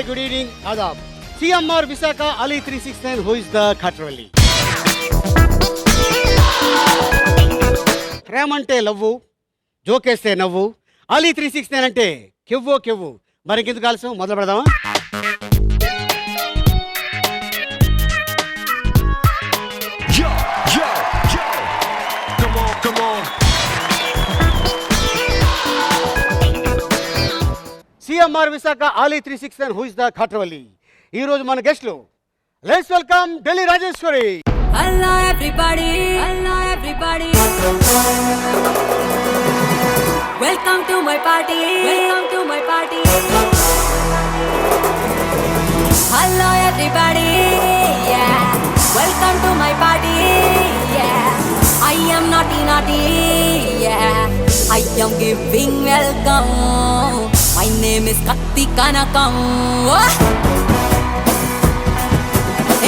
good evening, Adab. CMR Visakha Ali 369, who is the Khatravali. Premante love, జోకేస్తే నవ్వు, Ali 369 అంటే కెవ్వో కెవ్వు. మరి ఇంకెందుకు ఆలస్యం, మొదలు పెడదామా? CMR Visakha Ali 369, who is the Khatravali. ఈ రోజు మన గెస్ట్లు, let's welcome Delhi Rajeshwari. Hello everybody, hello everybody. Welcome to my party, welcome to my party. Hello everybody, yeah. Welcome to my party, yeah. I am naughty naughty, yeah. I am giving welcome. My name is Katti Kanakam.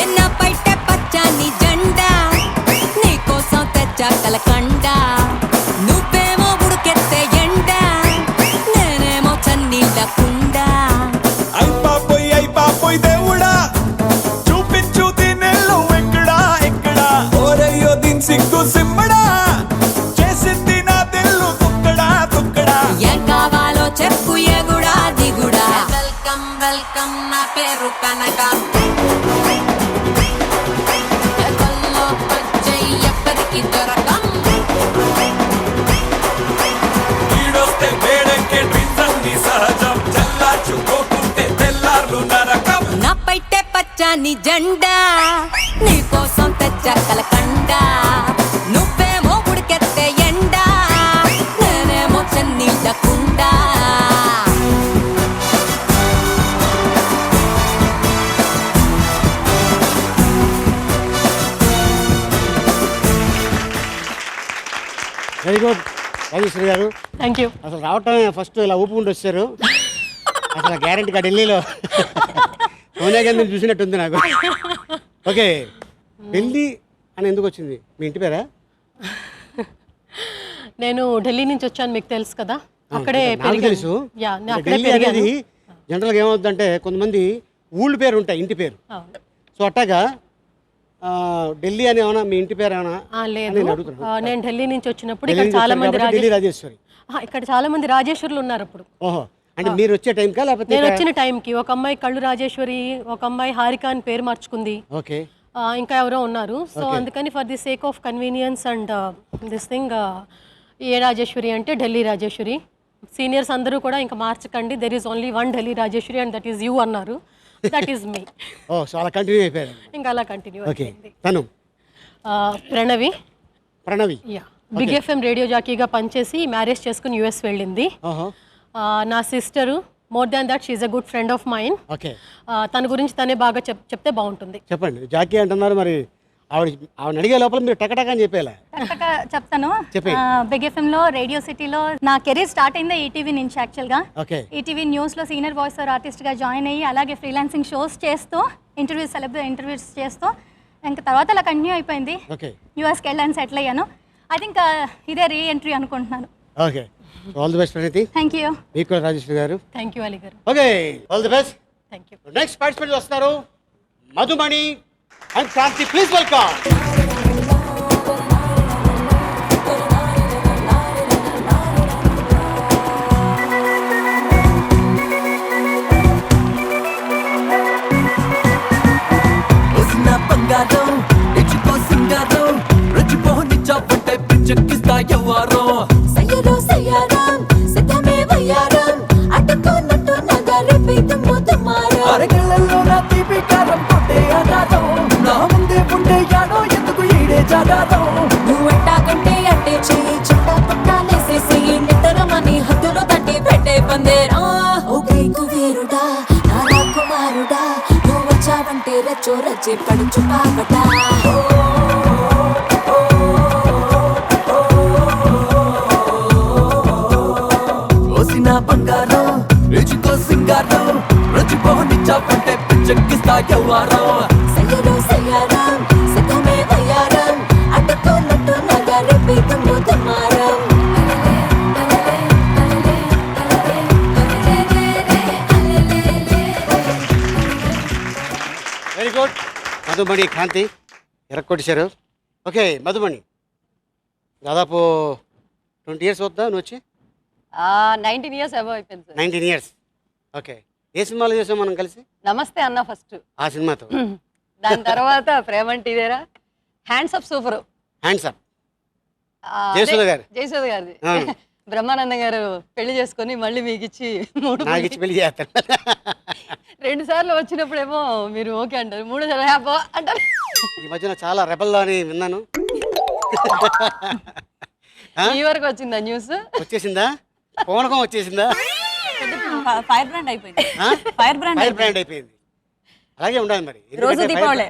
Enna paite pachani janda, nee kosam techa kalakanda. Nuvvemo budukette enda, nenemo channilla kunda. Ay papoy దేవుడా, చూపించు దీనెల్లు ఎక్కడా ఎక్కడా. ఓరయ్యో దీని సిగ్గు సిమ్మడా, చేసింది నా దిల్లు తుక్కడా తుక్కడా. ఏం కావాలో చెప్పు ఎగుడా దిగుడా. వెల్కమ్ వెల్కమ్, నా పేరు కనక. ఎక్కల్లో వచ్చేయ్ ఎప్పటికి దొరకం. ఈడొస్తే వేడెక్కే డ్రీమ్స్ అన్ని సహజం, చల్లార్చుకోకుంటే తెల్లార్లు నరకం. నా పైటే పచ్చని జెండా, నీ కోసం తెచ్చా కలకండా. నువ్వేమో ఉడికెత్తే ఎండా, నేనేమో చెన్నీళ్ళ కుండా. Very good Rajeshwari garu. Thank you. అసలు రావటమే ఫస్ట్ ఇలా ఊపుకుంటూ వచ్చారు. అసలు గ్యారెంటీగా ఢిల్లీలో సోనియా గాంధీని చూసినట్టుంది నాకు. ఓకే, ఢిల్లీ అని ఎందుకు వచ్చింది? మీ ఇంటి పేరా? నేను ఢిల్లీ నుంచి వచ్చాను, మీకు తెలుసు కదా. అక్కడే నాకు తెలుసు. ఢిల్లీ అనేది జనరల్గా ఏమవుతుందంటే కొంతమంది ఊళ్ళ పేరు ఉంటాయి, ఇంటి పేరు. సో అట్టాగా ఢిల్లీ అని ఏమన్నా మీ ఇంటి పేరు ఏమన్నా? లేదు, నేను ఢిల్లీ నుంచి వచ్చినప్పుడు ఇక్కడ చాలా మంది రాజేశ్వరి, ఇక్కడ చాలా మంది రాజేశ్వరులు ఉన్నారు అప్పుడు. ఓహో, అంటే మీరు వచ్చే టైంకా లేకపోతే? నేను వచ్చిన టైంకి ఒక అమ్మాయి కళ్ళు రాజేశ్వరి, ఒక అమ్మాయి హారిక అని పేరు మార్చుకుంది. ఓకే, ఇంకా ఎవరో ఉన్నారు. సో అందుకని for the sake of convenience and this thing, A Rajeshwari అంటే ఢిల్లీ రాజేశ్వరి. సీనియర్స్ అందరూ కూడా ఇంకా మార్చకండి, there is only one Delhi Rajeshwari and that is you అన్నారు. That is me. Oh, so అలా కంటిన్యూ అయిపోయారు. ఇంకా అలా కంటిన్యూ. ఓకే, తను Pranavi yeah, big FM radio జాకీగా పనిచేసి మ్యారేజ్ చేసుకుని యుఎస్ వెళ్ళింది. నా sister, more than that she's a good friend of mine. Okay, తన గురించి తనే బాగా చెప్తే బాగుంటుంది. చెప్పండి. జాకీ అంటున్నారు, మరి ఆవిడ అడిగే లోపల మీరు టకటక అని చెప్పేలా చెప్తాను. బిగ్ ఎఫ్ఎం లో, రేడియో సిటీలో నా కెరీర్ స్టార్ట్ అయింది ఈటీవీ నుంచి. యాక్చువల్గా ఈటీవీ న్యూస్ లో సీనియర్ వాయిస్ ఓవర్ ఆర్టిస్ట్ గా జాయిన్ అయ్యి, అలాగే ఫ్రీలాన్సింగ్ షోస్ చేస్తూ, ఇంటర్వ్యూస్ చేస్తూ, ఇంకా తర్వాత అలా కంటిన్యూ అయిపోయింది. యూఎస్కి వెళ్ళాను, సెటిల్ అయ్యాను. ఐ థింక్ ఇదే రీ ఎంట్రీ అనుకుంటున్నాను. Okay, all the best Praneeti. Thank you. మీకు Rajeshwari garu. Thank you Ali garu. Okay, all the best. Thank you. Next participant వస్తారు Madhumani and Kranti. Please welcome. బంగారం ఇచ్చుకో సింగారం, రుచిపోని చాపంటే పిచ్చెక్కిస్తా ఎవ్వారం. సయ్యరో సయ్యారం, సిద్ధమే వయ్యారం, అడ్డుకోనట్టు నగరి పీతము తుమారం. అరగళ్ళల్లో నా తీపి కారం కొట్టే అనాథం, నా ముందే ఉండే యాడో ఎందుకు ఈడే జాగారం. నువ్వెట్టాకంటే అట్టే చెయ్యి, చుట్టా పుట్టాలేసేసి, నిద్రమని హద్దులు తట్టి పెట్టే పందేరా. ఓ గ్రీకు వీరుడా, నా కుమారుడా, నువ్వు వచ్చావంటే రచ్చో రచ్చి పడుచు పాపట. ఓసిన బంగారం ఇచ్చుకో సింగారం, రుచిపోని చాపంటే పిచ్చెక్కిస్తా ఎవ్వారం. సయ్యరో సయ్యారం, సిద్ధమే వయ్యారం, అడ్డుకోనట్టు నగరి పీతము తుమారం. Very good. మధుమణి క్రాంతి ఎరక్కొట్టేశారు. ఓకే మధుమణి, దాదాపు 20 years అవుతుందా నువ్వు వచ్చి? 19 years అబౌవ్ అయిపోయింది సార్. 19 years. ఓకే, ఏ సినిమాలో చేసాం మనం కలిసి? నమస్తే అన్న ఫస్ట్, ఆ సినిమాతో. దాని తర్వాత ప్రేమంటిదేరా, hands up super, hands up Jayasudha garu. Jayasudha గారిది. బ్రహ్మానందం గారు పెళ్లి చేసుకొని మళ్ళీ మీకు ఇచ్చి నాకు ఇచ్చి పెళ్లి చేస్తాను. 2 సార్లు వచ్చినప్పుడేమో మీరు ఓకే అంటారు, 3 సార్లు హ్యాపో అంటారు. ఈ మధ్యన చాలా రెబల్లో అని విన్నాను. ఈ వరకు వచ్చిందా న్యూస్? వచ్చేసిందా? పూనకం వచ్చేసిందా? ఫైర్ బ్రాండ్ అయిపోయింది. ఫైర్ బ్రాండ్ అయిపోయింది. అలాగే ఉండాలి మరి. రోజు దీపావళి.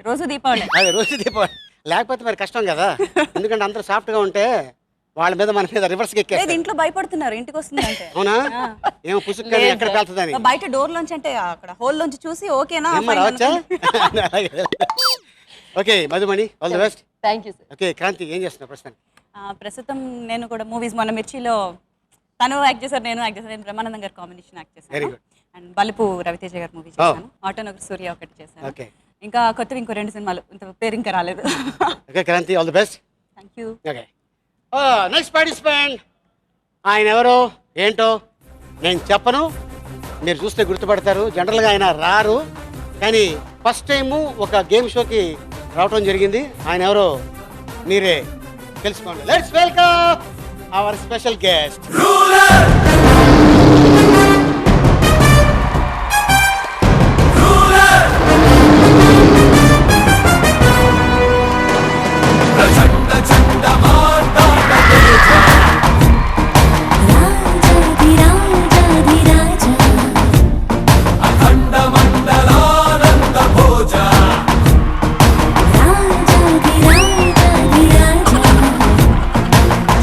రోజు దీపావళి. అదే రోజు దీపావళి. లేకపోతే మరి కష్టం కదా. ఎందుకంటే అందరూ సాఫ్ట్ గా ఉంటే వాళ్ళ మీద మన మీద రివర్స్ ఎక్కేస్తారు. ఇంట్లో భయపడుతున్నారు ఇంటికి వస్తుందంటే. అవునా? ఏమో పుసుక్గా ఎక్కడ పెళ్తుందని బయట డోర్ లోంచి అంటే అక్కడ హోల్ లోంచి చూసి ఓకేనా రావచ్చా? Okay Madhumani, all the best. Thank you sir. Okay Kranthi, ఏం చేస్తున్నావు ప్రస్తుతం? ప్రస్తుతం నేను కూడా మూవీస్, మొన్న మిర్చిలో తను యాక్ట్ చేశారు, నేను యాక్ట్ చేశాను. నేను బ్రహ్మానందం గారు కాంబినేషన్ యాక్ట్ వెరీ చేశాను. గుడ్. అండ్ బలుపు రవితేజ గారు మూవీ చేశాను. ఆటోనగర్ సూర్య ఒకటి చేశాను. ఓకే. ఇంకా కొత్తవి ఇంకో 2 సినిమాలు, ఇంత పేరు ఇంకా రాలేదు. Okay Kranthi, all the best. Thank you. Okay, next participant. ఆయన ఎవరో ఏంటో నేను చెప్పను, మీరు చూస్తే గుర్తుపడతారు. జనరల్గా ఆయన రారు, కానీ ఫస్ట్ టైము ఒక గేమ్ షోకి రావటం జరిగింది. ఆయన ఎవరో మీరే తెలుసుకోండి. Let's welcome our special guest.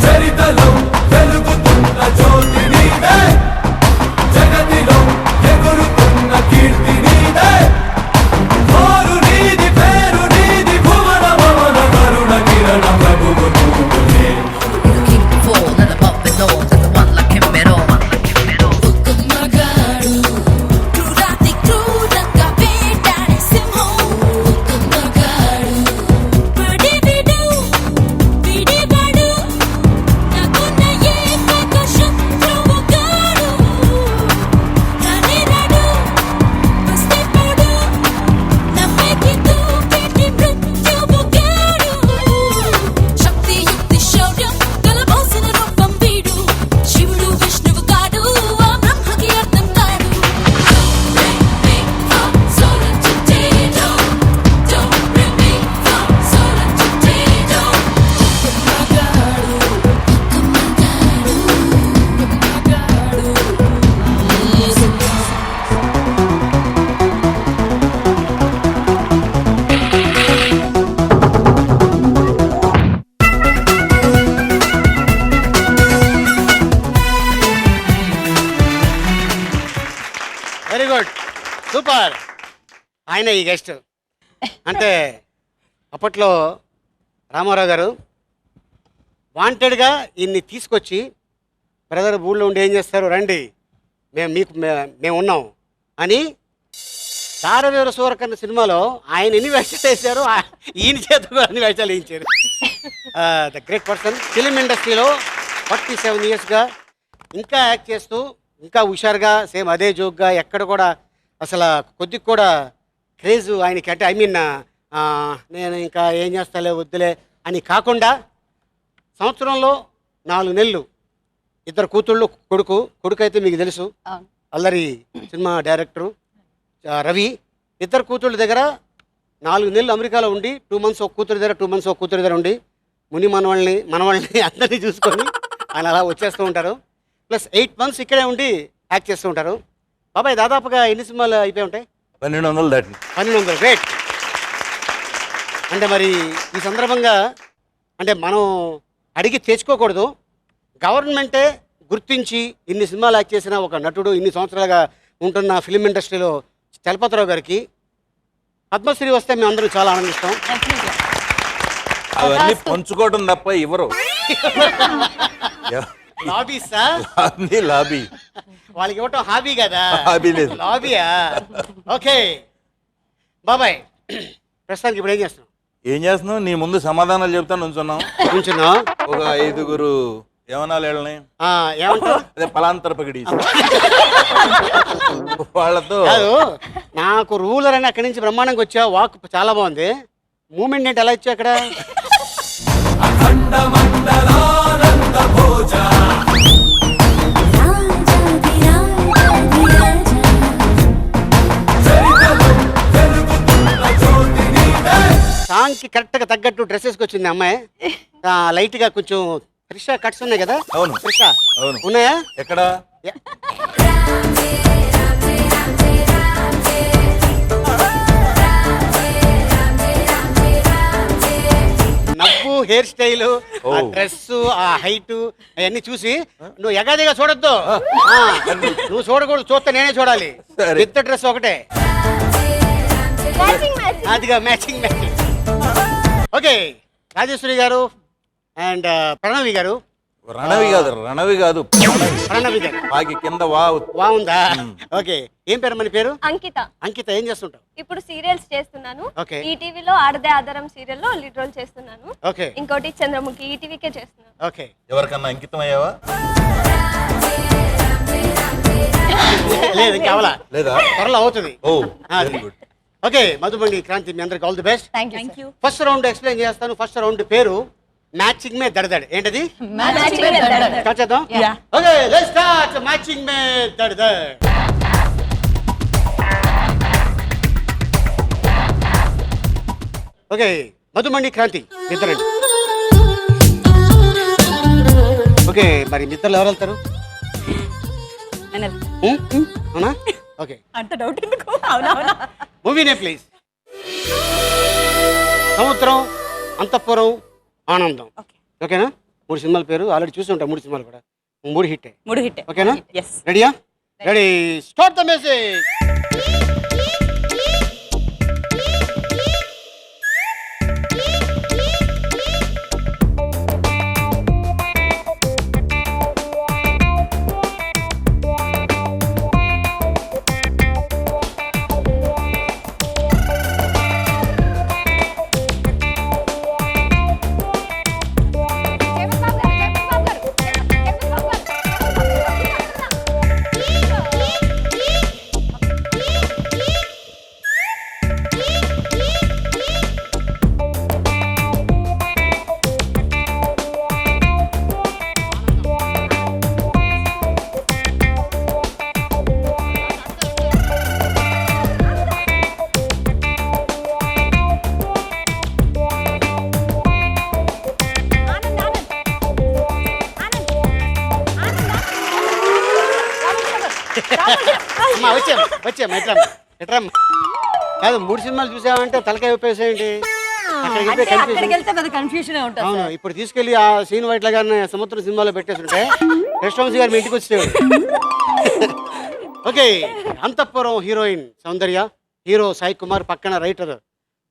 చరితలో వెలుగుతున్న జ్యోతి నీదే, జగతిలో ఎగురుతున్న కీర్తి నీదే. కోరు నీది, పేరు నీది, భువన భవన కరుణ కిరణ ప్రభువు నువ్వులే. Very good, super. ఆయన ఈ గెస్ట్ అంటే అప్పట్లో రామారావు గారు వాంటెడ్గా ఇన్ని తీసుకొచ్చి, బ్రదర్ ఊళ్ళో ఉండి ఏం చేస్తారు రండి, మేము ఉన్నాం అని దారవీర సూరకర్ణ సినిమాలో ఆయన ఎన్ని వేషాలు వేశారు, ఈయన చేత కూడా అన్ని వేషాలు వేయించారు. The great person. ఫిలిం ఇండస్ట్రీలో 47 yearsగా ఇంకా యాక్ట్ చేస్తూ, ఇంకా హుషారుగా, సేమ్ అదే జోక్గా, ఎక్కడ కూడా అసలు కొద్దిగా కూడా క్రేజ్ ఆయనకి. అంటే ఐ మీన్ నేను ఇంకా ఏం చేస్తాలే వద్దులే అని కాకుండా, సంవత్సరంలో 4 నెలలు 2 కూతుళ్ళు, కొడుకు అయితే మీకు తెలుసు, అల్లరి సినిమా డైరెక్టరు రవి. 2 కూతుళ్ళ దగ్గర 4 నెలలు అమెరికాలో ఉండి, 2 months ఒక కూతురు దగ్గర, 2 months ఒక కూతురు దగ్గర ఉండి, ముని మనవాళ్ళని అందరినీ చూసుకొని ఆయన అలా వచ్చేస్తూ ఉంటారు. ప్లస్ 8 months ఇక్కడే ఉండి యాక్ట్ చేస్తూ ఉంటారు. బాబాయ్ దాదాపుగా ఎన్ని సినిమాలు అయిపోయి ఉంటాయి? 1200 దాటి. 1200. గ్రేట్. అంటే మరి ఈ సందర్భంగా అంటే మనం అడిగి తెచ్చుకోకూడదు, గవర్నమెంటే గుర్తించి ఇన్ని సినిమాలు యాక్ట్ చేసిన ఒక నటుడు, ఇన్ని సంవత్సరాలుగా ఉంటున్న ఫిలిం ఇండస్ట్రీలో చలపతిరావు గారికి పద్మశ్రీ వస్తే మేము అందరం చాలా ఆనందిస్తాం. అవన్నీ పంచుకోవడం తప్ప ఇవ్వరు. లాబీసా? లాబీ వాళ్ళకి ఇవ్వటం హాబీ కదా. హాబీ లేదు. లాబీయా? ఓకే, బాబాయ్ ప్రస్తుతానికి ఇప్పుడు ఏం చేస్తున్నావు? ఏం చేస్తున్నావు? నీ ముందు సమాధానాలు చెప్తాను ఉంచున్నాం. కూర్చున్నావు. ఒక 5 ఏమనాలి వీళ్ళని, ఏమంటావు? అదే పలాంతర పగిడి వాళ్ళతో. కాదు, నాకు రూలర్ అని అక్కడి నుంచి బ్రహ్మాండంగా వచ్చా. వాక్ చాలా బాగుంది. మూమెంట్ ఏంటి ఎలా ఇచ్చావు అక్కడ? అఖండ మండలానంద భోజ చరితలో వెలుగుతున్న జ్యోతి నీవే. సాంగ్ కి కరెక్ట్ గా తగ్గట్టు డ్రెస్ వేసుకొచ్చింది అమ్మాయి. లైట్ గా కొంచెం త్రిష కట్స్ ఉన్నాయి కదా? అవును. త్రిష అవును. ఉన్నాయా? ఎక్కడ? నవ్వు, హెయిర్ స్టైల్, ఆ డ్రెస్, ఆ హైట్ అవన్నీ చూసి నువ్వు ఎగాదిగా చూడొద్దు. నువ్వు చూడకూడదు, చూస్తే నేనే చూడాలి. సరే. పెద్ద డ్రెస్ ఒకటే, అదిగా matching matching. Okay, Rajeshwari garu and Pranavi గారు. రణవి కాదు ప్రణవి గారు. బాకి కింద వా బాగుందా? ఓకే, ఏం పేరు మన పేరు? అంకిత. అంకిత, ఏం చేస్తుంటావు? ఇప్పుడు సీరియల్స్ చేస్తున్నాను. ఓకే. ఈటీవీలో ఆడదే ఆధారం సీరియల్లో లీడ్ రోల్ చేస్తున్నాను. ఓకే. ఇంకోటి చంద్రముఖి ఈటీవీకే చేస్తున్నాను. ఓకే. ఎవరికన్నా అంకితం అయ్యావా? లేదు, ఇంకా అవలా. లేదా? త్వరలో అవుతుంది. ఓ అది. Very good. Okay, Madhubandi Kranti, మీ అందరికి all the best. Thank you. First round explain చేస్తాను. ఫస్ట్ రౌండ్ పేరు మ్యాచింగ్ మే దడదడ్. ఏంటది? స్టార్ట్ చేద్దాం. ఓకే, లెట్స్ స్టార్ట్ మ్యాచింగ్ మే దడదడ్. ఓకే, మధుమండి క్రాంతి ఇద్దరండి. ఓకే, మరి మీ ఇద్దరు ఎవరు వెళ్తారు? అవునా? ఓకే, అంత డౌట్ ఎందుకు? అవునవునా. Movie name please. సముద్రం, అంతఃపురం, ఆనందం. ఓకేనా? 3 సినిమాల పేరు ఆల్రెడీ చూసి ఉంటాం. 3 సినిమాలు కూడా 3 హిట్టే. 3 హిట్. ఓకేనా? ఎస్. రెడీయా? Ready, start the music. అమ్మా వచ్చామ్మా ఎట్రమ్మా. కాదు, 3 సినిమాలు చూసామంటే తలకాయ ఉపయోగేంటి? అక్కడికి వెళ్తే పెద్ద కన్ఫ్యూషన్ ఉంటుంది. అవును, ఇప్పుడు తీసుకెళ్లి ఆ సీన్ వైట్ల గారిని సముద్ర సినిమాలో పెట్టేస్తుంటే కృష్ణవంశీ గారు మీ ఇంటికి వచ్చేవాడు. ఓకే, అంతఃపురం హీరోయిన్ సౌందర్య, హీరో సాయి కుమార్, పక్కన రైటర్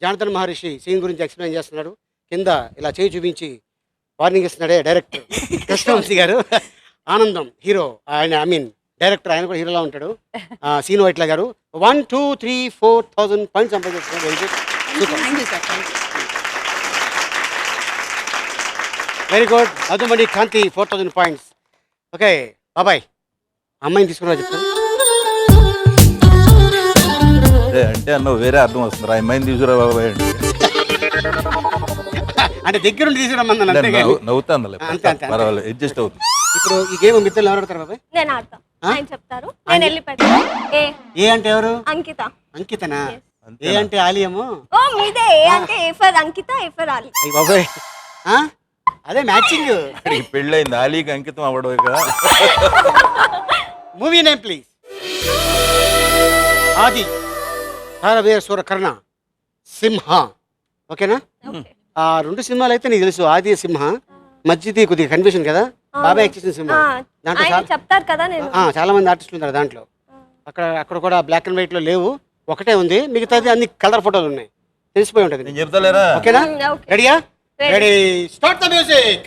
జానతన్ మహర్షి సీన్ గురించి ఎక్స్ప్లెయిన్ చేస్తున్నాడు. కింద ఇలా చేయి చూపించి వార్నింగ్ ఇస్తున్నాడే డైరెక్టర్ కృష్ణవంశీ గారు. ఆనందం హీరో, ఆయన డైరెక్టర్, ఆయన కూడా హీరోలా ఉంటాడు. సీన్ వైట్ల గారు 1 2 3 4,000 పాయింట్స్ సంపాదించారు. Very good, very good. Madhumani Kanti 4,000 points. Okay బాబాయ్, అమ్మాయిని తీసుకురా చెప్తాను. అంటే అన్న వేరే అర్థం వస్తుంది. అమ్మాయిని తీసుకురా బాబాయ్ అంటే దగ్గరుండి తీసుకురమ్మన్నాను అంతే. నవ్వుతాను, పర్వాలేదు, అడ్జస్ట్ అవుతుంది. ఇప్పుడు ఈ గేమ్ మిత్రులు ఎవరు ఆడతారు బాబాయ్? నేను ఆడతా. ఆయన చెప్తారు, నేను వెళ్ళి పెడతా. ఏ అంటే ఎవరు? అంకిత. అంకితనా? ఏ అంటే ఆలియము. ఓ మీదే. ఏ అంటే A for Ankita, A for ఆలి. అయ్యి బాబాయ్, అదే మ్యాచింగ్. పెళ్ళైంది, ఆలీకి అంకితం అవ్వడం కదా. Movie name please. ఆది, హారవీర కర్ణ, సింహ. ఓకేనా? ఆ 2 సినిమాలు అయితే నీకు తెలుసు. ఆది, సింహ. మధ్యది కొద్దిగా కన్ఫ్యూషన్ కదా. బాబాయ్ యాక్ట్ చేసిన సినిమా. దాంట్లో చెప్తారు కదా, చాలా మంది ఆర్టిస్టులు ఉన్నారు దాంట్లో. అక్కడ కూడా బ్లాక్ అండ్ వైట్ లో లేవు, ఒకటే ఉంది. మిగతాది అన్ని కలర్ ఫోటోలు ఉన్నాయి. తెలిసిపోయి ఉంటుంది. నేను చెప్తాలేరా? ఓకేనా? రెడీయా? Ready, start the music.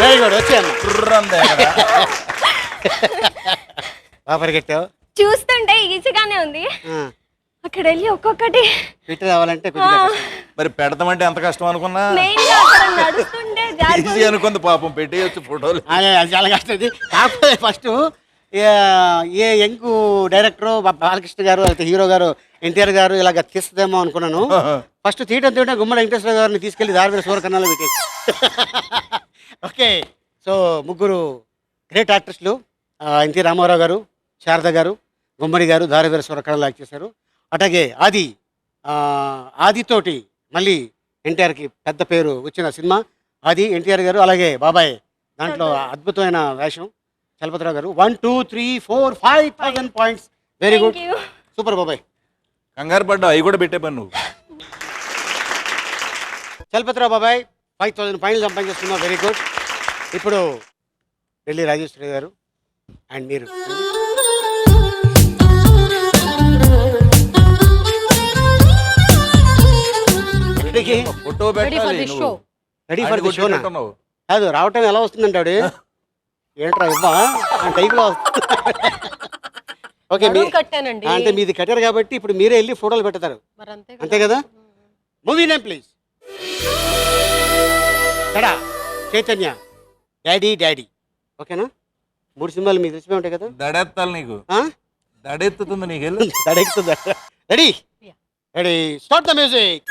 Very good వచ్చాయమ్మా. కుర్రంది ఎక్కడ? బాగా పరిగెట్టావు. చూస్తుంటే ఈజీగానే ఉంది, అక్కడ వెళ్ళి ఒక్కొక్కటి ఫిట్ రావాలంటే కొద్దిగా కష్టం. మరి పెడతామంటే ఎంత కష్టం అనుకున్నా మెయిన్ గా అక్కడ నడుస్తుంటే ఈజీ అనుకుంది పాపం, పెట్టేయచ్చు ఫోటోలు. అదే అది చాలా కష్టం. ఇది కాకపోతే ఫస్ట్ ఏ యంగ్ డైరెక్టర్ బాలకృష్ణ గారు అయితే హీరో గారు ఎన్టీఆర్ గారు ఇలాగ తీస్తుందేమో అనుకున్నాను. ఫస్ట్ తీయటం గుమ్మడి వెంకటేశ్వర గారిని తీసుకెళ్లి దారివేర సూరకన్నాలో పెట్టేసి. ఓకే, సో ముగ్గురు గ్రేట్ ఆర్టిస్టులు, ఎన్టీ రామారావు గారు, శారద గారు, గుమ్మడి గారు దారివేర సూరకన్నాలో యాక్ట్ చేశారు. అట్లాగే ఆదితోటి మళ్ళీ ఎన్టీఆర్కి పెద్ద పేరు వచ్చిన సినిమా ఆది, ఎన్టీఆర్ గారు అలాగే బాబాయ్ దాంట్లో అద్భుతమైన వేషం చలపతిరావు గారు. 1 2 3 4 5,000 పాయింట్స్. వెరీ గుడ్, సూపర్ బాబాయ్. కంగారు పడ్డా, అవి కూడా పెట్టే పని నువ్వు. చలపతిరావు బాబాయ్ 5,000 పాయింట్లు సంపాదించేస్తున్నావు. Very good. ఇప్పుడు ఢిల్లీ రాజేశ్వరి గారు అండ్ మీరు photo Ready for the show. Ready for the షోనా? కాదు, రావటం ఎలా వస్తుందంటాడు. ఏంట్రా ఇవ్వా ఆ టైప్లో వస్తుంది. ఓకే, కట్టానండి. అంటే మీది కట్టారు కాబట్టి ఇప్పుడు మీరే వెళ్ళి ఫోటోలు పెడతారు, అంతే కదా? Movie name please. Kada Chaitanya, daddy daddy. ఓకేనా? 3 సినిమాలు మీకు తెలిసిపోయి ఉంటాయి కదా. దడెత్తాలి నీకు, దడెత్తుతుంది నీకు. దడెక్కుతుందా? Ready ready start the music.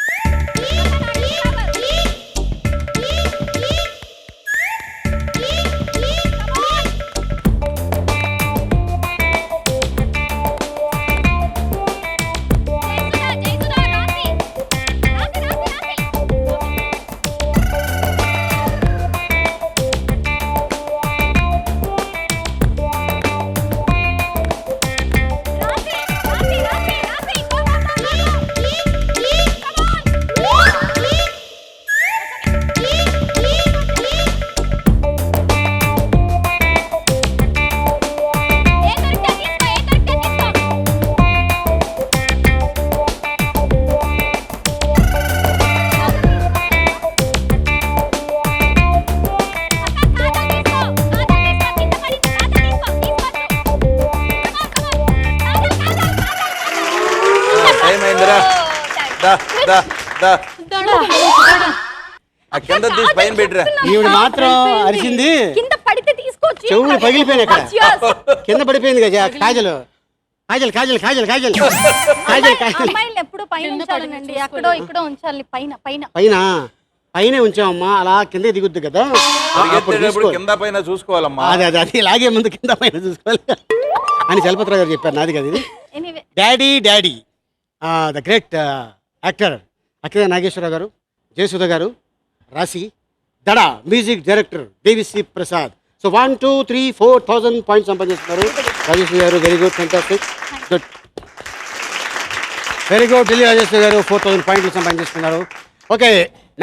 Time అయిందిరా, దా దా దా. ఆ కింద తీసి పైన పెట్టిరా. ఈవిడ మాత్రం అరిచింది, కింద పడితే తీసుకోవచ్చు. చెవులు పగిలిపోయినాయి. అక్కడ కింద పడిపోయింది కదా కాజలు. కాజల్ కాజల్ కాజల్ కాజల్ కాజల్ కాజల్. అమ్మాయిలు ఎప్పుడు పైన ఉంచాలండి, అక్కడో ఇక్కడో ఉంచాలి. పైన పైన పైన పైనే ఉంచామమ్మా, అలా కింద దిగుద్ది కదా. పరిగెత్తేటప్పుడు కింద పైన చూసుకోవాలమ్మా. అదే అదే అది ఇలాగే ముందు కింద పైన చూసుకోవాలి అని చలపతిరావు గారు చెప్పారు. నాది కదా ఇది. Anyway daddy daddy the great actor Akhila Nageswara Rao garu, Jayasudha garu రాసి, Dhada music director Devi Sri Prasad. So 1 2 3 4,000 points సంపాదిస్తున్నారు Rajeswari garu. Very good, fantastic, good, very good. Delhi Rajeswari garu 4,000 పాయింట్లు సంపాదిస్తున్నారు. ఓకే,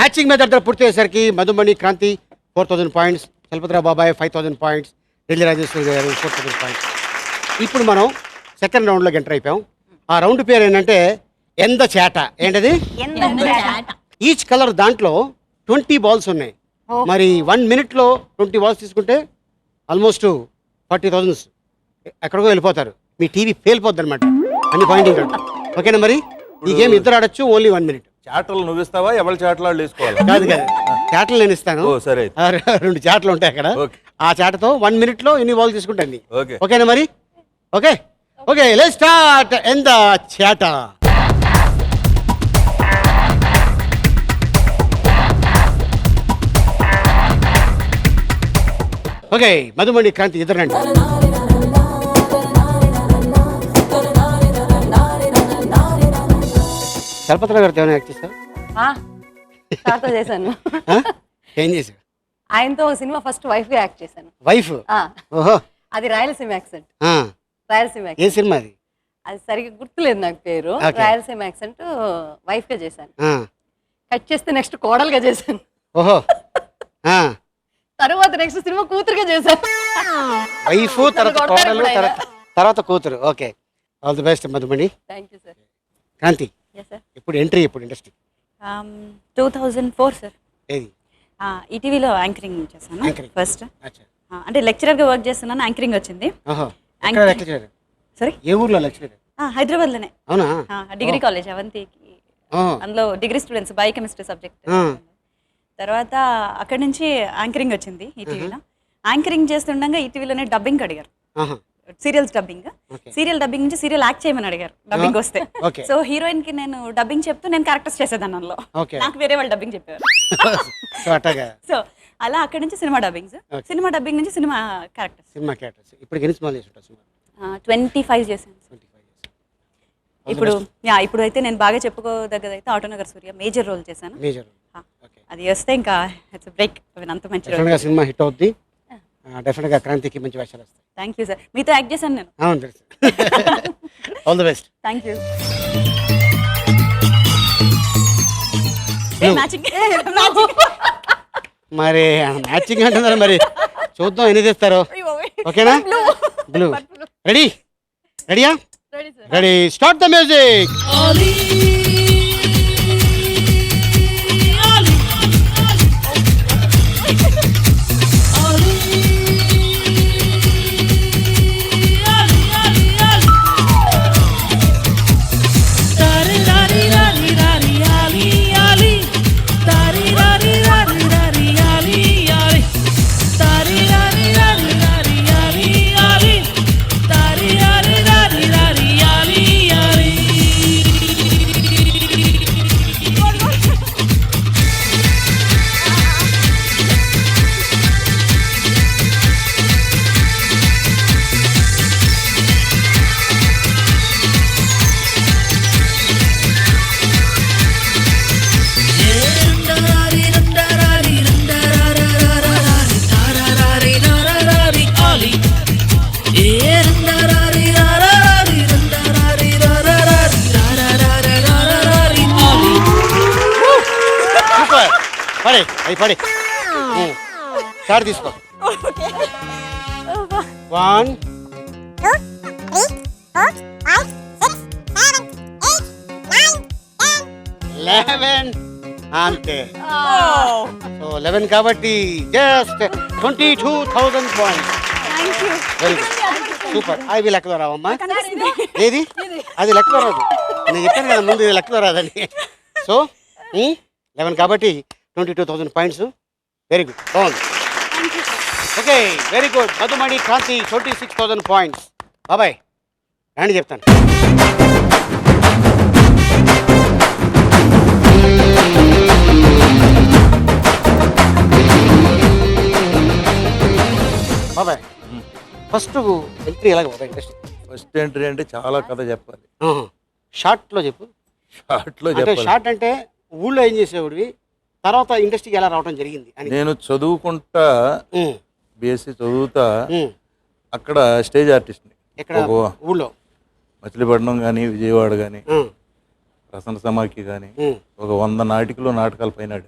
మ్యాచింగ్ మెథడ్ పూర్తి అయ్యేసరికి మధుమణి క్రాంతి 4,000 పాయింట్స్, చలపతిరావు బాబాయ్ 5,000 పాయింట్స్, ఢిల్లీ రాజేశ్వరి గారు 4,000 పాయింట్స్. ఇప్పుడు మనం సెకండ్ రౌండ్లోకి ఎంటర్ అయిపోయాం. ఆ రౌండ్ పేరు ఏంటంటే ఎంత చేట. ఏంటది? ఈచ్ కలర్ దాంట్లో 20 బాల్స్ ఉన్నాయి. మరి 1 మినిట్లో 20 బాల్స్ తీసుకుంటే ఆల్మోస్ట్ 40,000 ఎక్కడికో వెళ్ళిపోతారు. మీ టీవీ పేలిపోద్ది అనమాట, అన్ని పాయింట్ ఉంటాడు. ఓకేనా? మరి ఈ గేమ్ ఇద్దరు ఆడొచ్చు, ఓన్లీ 1 మినిట్. చాటలు నువ్వు ఇస్తావా, ఎవరి చాటలు వేసుకోవాలి? కాదు కదా, చాటలు నేను ఇస్తాను. సరే, 2 చాటలు ఉంటాయి అక్కడ. ఆ చాటతో 1 మినిట్లో ఎన్ని బాల్ తీసుకుంటాను. ఓకేనా మరి? ఓకే ఓకే, లెట్స్ స్టార్ట్ ఎంత చాట. ఓకే, మధుమణి క్రాంతి ఇద్దరు రండి. చలపతిరావు గారితో ఏమైనా యాక్ట్ చేస్తావు? సార్తో చేశాను. ఏం చేసావు? ఆయనతో సినిమా ఫస్ట్ వైఫ్ గా యాక్ట్ చేశాను. వైఫ్? ఓహో, అది రాయలసీమ యాక్సెంట్. రాయలసీమ ఏ సినిమా అది? అది సరిగ్గా గుర్తులేదు నాకు పేరు. రాయలసీమ యాక్సెంట్ వైఫ్ గా చేశాను. కట్ చేస్తే నెక్స్ట్ కోడలుగా చేశాను. ఓహో, తర్వాత నెక్స్ట్ సినిమా కూతురుగా చేశాను. వైఫ్, తర్వాత కోడలు, తర్వాత కూతురు. Okay, all the best Madhumani. Thank you sir. Kranthi, ఇప్పుడు ఎంట్రీ, ఇప్పుడు ఇండస్ట్రీ 2004 సార్. ఏది? ఈటీవీలో యాంకరింగ్ చేశాను Anchoring. ఫస్ట్. అచ్చా. అంటే లెక్చరర్గా వర్క్ చేస్తున్నాను, యాంకరింగ్ వచ్చింది. ఓహో. Anchoring. ఎక్కడ లెక్చరర్? సారీ, ఏ ఊర్లో లెక్చరర్? హైదరాబాద్లోనే. అవునా? డిగ్రీ కాలేజ్ అవంతికి. అందులో డిగ్రీ స్టూడెంట్స్ బయోకెమిస్ట్రీ సబ్జెక్ట్. తర్వాత అక్కడి నుంచి యాంకరింగ్ వచ్చింది ఈటీవీలో. యాంకరింగ్ చేస్తుండగా ఈటీవీలోనే డబ్బింగ్ అడిగారు, సీరియల్స్ డబ్బింగ్. సీరియల్ డబ్బింగ్ నుంచి సీరియల్ యాక్ట్ చేయమని అడిగారు డబ్బింగ్ వస్తే. సో హీరోయిన్ కి నేను డబ్బింగ్ చెప్తూ నేను క్యారెక్టర్స్ చేసేదాన్ని అందులో, నాకు వేరే వాళ్ళు డబ్బింగ్ చెప్పారు. సో అలా అక్కడి నుంచి సినిమా డబ్బింగ్స్, సినిమా డబ్బింగ్ నుంచి సినిమా క్యారెక్టర్స్. సినిమా క్యారెక్టర్స్ ఇప్పుడు ఎన్ని సినిమాలు చేసి ఉంటారు? 25 చేశాను. ఇప్పుడు అయితే నేను బాగా చెప్పుకోదగ్గది అయితే ఆటోనగర్ సూర్య మేజర్ రోల్ చేశాను. మేజర్. అది వస్తే ఇంకా ఇట్స్ బ్రేక్. అంత మంచి రోల్. డెఫినెట్గా సినిమా హిట్ అవుద్ది. డెఫినెట్గా క్రాంతికి మంచి వేషాలు వస్తాయి. థ్యాంక్ యూ సార్, మీతో యాక్ట్ చేశాను నేను. అవును తెలుసు. All the best. Thank you. మరి మ్యాచింగ్ అంటున్నారు, మరి చూద్దాం ఎన్ని తెస్తారో. ఓకేనా? బ్లూ. రెడీ? రెడీయా? రెడీ. Start the music. పడే అవి పడే. స్టార్ట్ తీసుకో. 1 2 3 4 5 6 7 8 9 10 11. అంతే. సో 11 కాబట్టి just 22,000 points. Very good, super. అవి లెక్కలో రావమ్మా. ఏది? అది లెక్కలో రాదు. నేను చెప్పాను కదా ముందు, ఇది లెక్కలో రాదని. సో 11 కాబట్టి 22,000 పాయింట్స్. వెరీ గుడ్, బాగుంది. Okay, very good. Madhumani, Kranti 26,000 points. బాబాయ్ రాండి చెప్తాను. బాబాయ్ ఫస్ట్ ఎంట్రీ ఎలాగ బాబాయ్? ఇంట్రెస్ట్ ఫస్ట్ ఎంట్రీ అంటే చాలా కథ చెప్పాలి. షార్ట్లో చెప్పు. షార్ట్లో అంటే చెప్పాలి. షార్ట్ అంటే ఊళ్ళో ఏం చేసేవాడివి, తర్వాత ఇండస్ట్రీకి ఎలా రావడం జరిగింది అని. నేను చదువుకుంటా, బీఎస్సీ చదువుతా, అక్కడ స్టేజ్ ఆర్టిస్ట్ని. ఎక్కడ? ఊళ్ళో. మచిలీపట్నం కానీ, విజయవాడ కానీ, రసన సమాఖ్య కానీ ఒక 100 నాటకాల పైన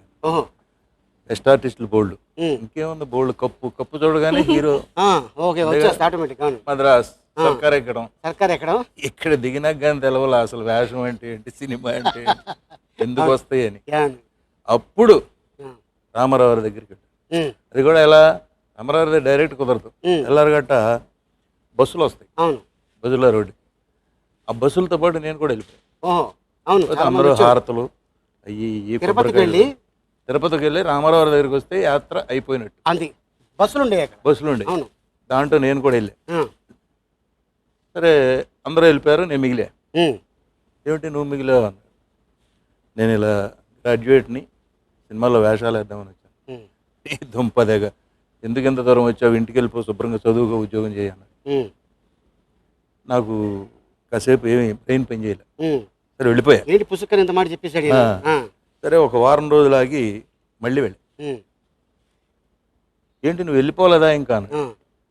బెస్ట్ ఆర్టిస్టులు బోల్డ్. ఇంకేముంది, బోల్డ్. కప్పు చూడగానే హీరో. మద్రాస్ సర్కార్ ఎక్కడం. ఇక్కడ దిగినాక కానీ తెలవాలి అసలు వేషం అంటే ఏంటి, సినిమా అంటే ఎందుకు వస్తాయి అని. అప్పుడు రామారావు గారి దగ్గరికి వెళ్ళాను. అది కూడా ఎలా, రామారావు గారి డైరెక్ట్ కుదరదు. ఎల్లారగట్ట బస్సులు వస్తాయి, బజుల్లా రోడ్డు. ఆ బస్సులతో పాటు నేను కూడా వెళ్ళిపోయాను. అందరూ హారతులు అయ్యి తిరుపతికి వెళ్ళి రామారావు గారి దగ్గరికి వస్తే యాత్ర అయిపోయినట్టు. బస్సులు ఉండే దాంట్లో నేను కూడా వెళ్ళా. సరే అందరూ వెళ్ళిపోయారు, నేను మిగిలా. ఏమిటి నువ్వు మిగిలావు అన్నాడు. నేను ఇలా గ్రాడ్యుయేట్ని, సినిమాలో వేషాలు వేద్దామని వచ్చాను. దుంపదేగా ఎందుకు ఎంత దూరం వచ్చావు, ఇంటికి వెళ్ళిపో, శుభ్రంగా చదువుగా ఉద్యోగం చేయన్నాడు. నాకు కాసేపు ఏమి బ్రెయిన్ పని చేయలే. సరే వెళ్ళిపోయా. సరే ఒక వారం రోజులు ఆగి మళ్ళీ వెళ్ళి, ఏంటి నువ్వు వెళ్ళిపోలేదా ఇంకా?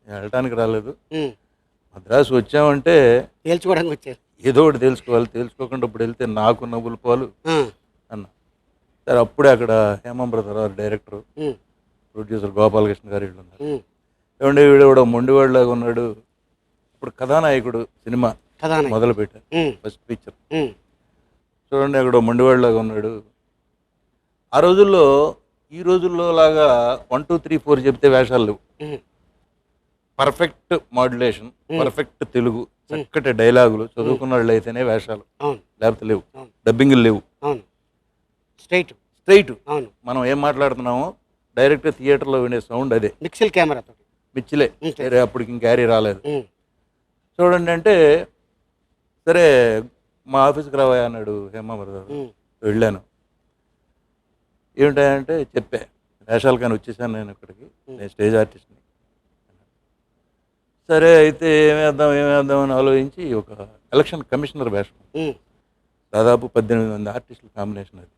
వెళ్ళటానికి రాలేదు, మద్రాసు వచ్చామంటే తేల్చుకోవడానికి వచ్చారు, ఏదో ఒకటి తెలుసుకోవాలి, తెలుసుకోకుండా ఇప్పుడు వెళ్తే నాకు నవ్వులు పాలు అన్న. సరే అప్పుడే అక్కడ హేమం బ్రదర్ డైరెక్టర్, ప్రొడ్యూసర్ గోపాలకృష్ణ గారు వీళ్ళు ఉన్నారు. ఏమంటే వీడు కూడా మొండివాడిలాగా ఉన్నాడు. ఇప్పుడు కథానాయకుడు సినిమా మొదలు పెట్టారు, ఫస్ట్ పిక్చర్. చూడండి అక్కడ మొండివాడిలాగా ఉన్నాడు. ఆ రోజుల్లో ఈ రోజుల్లో లాగా 1 2 3 4 చెప్తే వేషాలు లేవు. పర్ఫెక్ట్ మాడ్యులేషన్, పర్ఫెక్ట్ తెలుగు, చక్కటి డైలాగులు, చదువుకున్న వాళ్ళు అయితేనే వేషాలు, లేకపోతే లేవు. డబ్బింగ్లు లేవు. స్ట్రైట్ మనం ఏం మాట్లాడుతున్నామో డైరెక్ట్ థియేటర్లో వినే సౌండ్ అదే. మిక్సిల్ కెమెరా మిచ్చిలే, సరే అప్పటికి ఇంక్యారీ రాలేదు. చూడండి అంటే సరే మా ఆఫీస్కి రావా అన్నాడు హేమామర్. వెళ్ళాను. ఏమిటంటే చెప్పా, వేషాలు కానీ వచ్చేసాను నేను ఇక్కడికి, నేను స్టేజ్ ఆర్టిస్ట్ని. సరే అయితే ఏమేద్దాం అని ఆలోచించి ఒక ఎలక్షన్ కమిషనర్ వేషం, దాదాపు 18 మంది ఆర్టిస్టుల కాంబినేషన్ అది.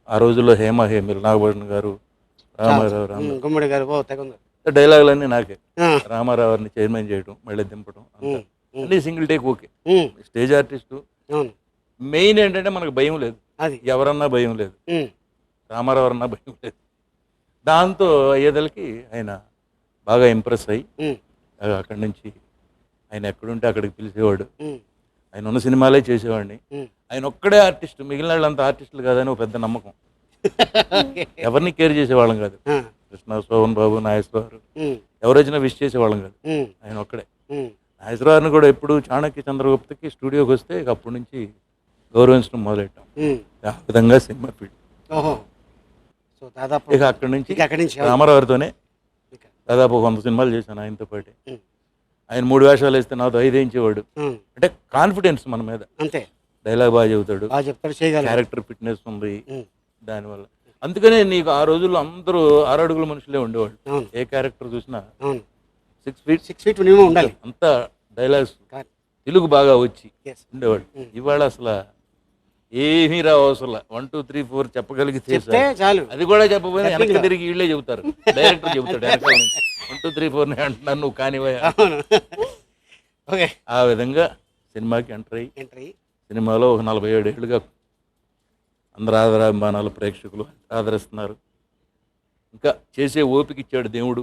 ఆ రోజుల్లో హేమీలు, నాగభూషణ్ గారు, రామారావు, గుమ్మడి గారు, డైలాగులన్నీ నాకే. రామారావుని చైర్మన్ చేయడం, మళ్ళీ దింపడం, అన్నీ single take. Okay, stage artist. Main ఏంటంటే మనకు భయం లేదు, ఎవరన్నా భయం లేదు, రామారావు అన్నా భయం లేదు. దాంతో అయ్యేదలకి ఆయన బాగా ఇంప్రెస్ అయ్యి అక్కడి నుంచి ఆయన ఎక్కడుంటే అక్కడికి పిలిచేవాడు. ఆయన ఉన్న సినిమాలే చేసేవాడిని. ఆయన ఒక్కడే ఆర్టిస్ట్, మిగిలిన వాళ్ళంతా ఆర్టిస్టులు కాదని ఒక పెద్ద నమ్మకం. ఎవరిని కేర్ చేసేవాళ్ళం కాదు. కృష్ణ, శోభన్ బాబు, నాగేశ్వరరావు ఎవరు వచ్చినా విష్ చేసేవాళ్ళం కాదు. ఆయన ఒక్కడే. నాగేశ్వరరావుని కూడా ఎప్పుడు చాణక్య చంద్రగుప్తకి స్టూడియోకి వస్తే అప్పటి నుంచి గౌరవించడం మొదలెట్టాం. ఆ విధంగా సినిమా ఫీల్డ్. ఇక అక్కడి నుంచి రామారావుతోనే దాదాపు 100 సినిమాలు చేశాను ఆయనతో పాటు. ఆయన 3 వేషాలు వేస్తే నాతో 5 వేయించేవాడు. అంటే కాన్ఫిడెన్స్ మన మీద. అంతే. డైలాగ్ బాగా చెబుతాడు, క్యారెక్టర్ ఫిట్నెస్ ఉంది దానివల్ల. అందుకనే నీకు ఆ రోజుల్లో అందరూ 6 అడుగుల మనుషులే ఉండేవాళ్ళు. ఏ క్యారెక్టర్ చూసినా 6 feet ఉండాలి. అంతా డైలాగ్స్ తెలుగు బాగా వచ్చి ఉండేవాళ్ళు. ఇవాళ అసలు ఏమీ రావు అవసరం. 1 2 3 4 చెప్పగలిగితే చాలు. అది కూడా చెప్పబోయినా వెనక్కి తిరిగి వీళ్ళే చెబుతారు. డైరెక్టర్ చెబుతాడు 1 2 3 4 అంటున్నాను, నువ్వు కానివయ్యా. ఆ విధంగా సినిమాకి ఎంటర్ అయ్యి సినిమాలో ఒక 47 ఏళ్ళుగా అందరు ఆదరాభిమానాలు, ప్రేక్షకులు ఆదరిస్తున్నారు. ఇంకా చేసే ఓపిక ఇచ్చాడు దేవుడు.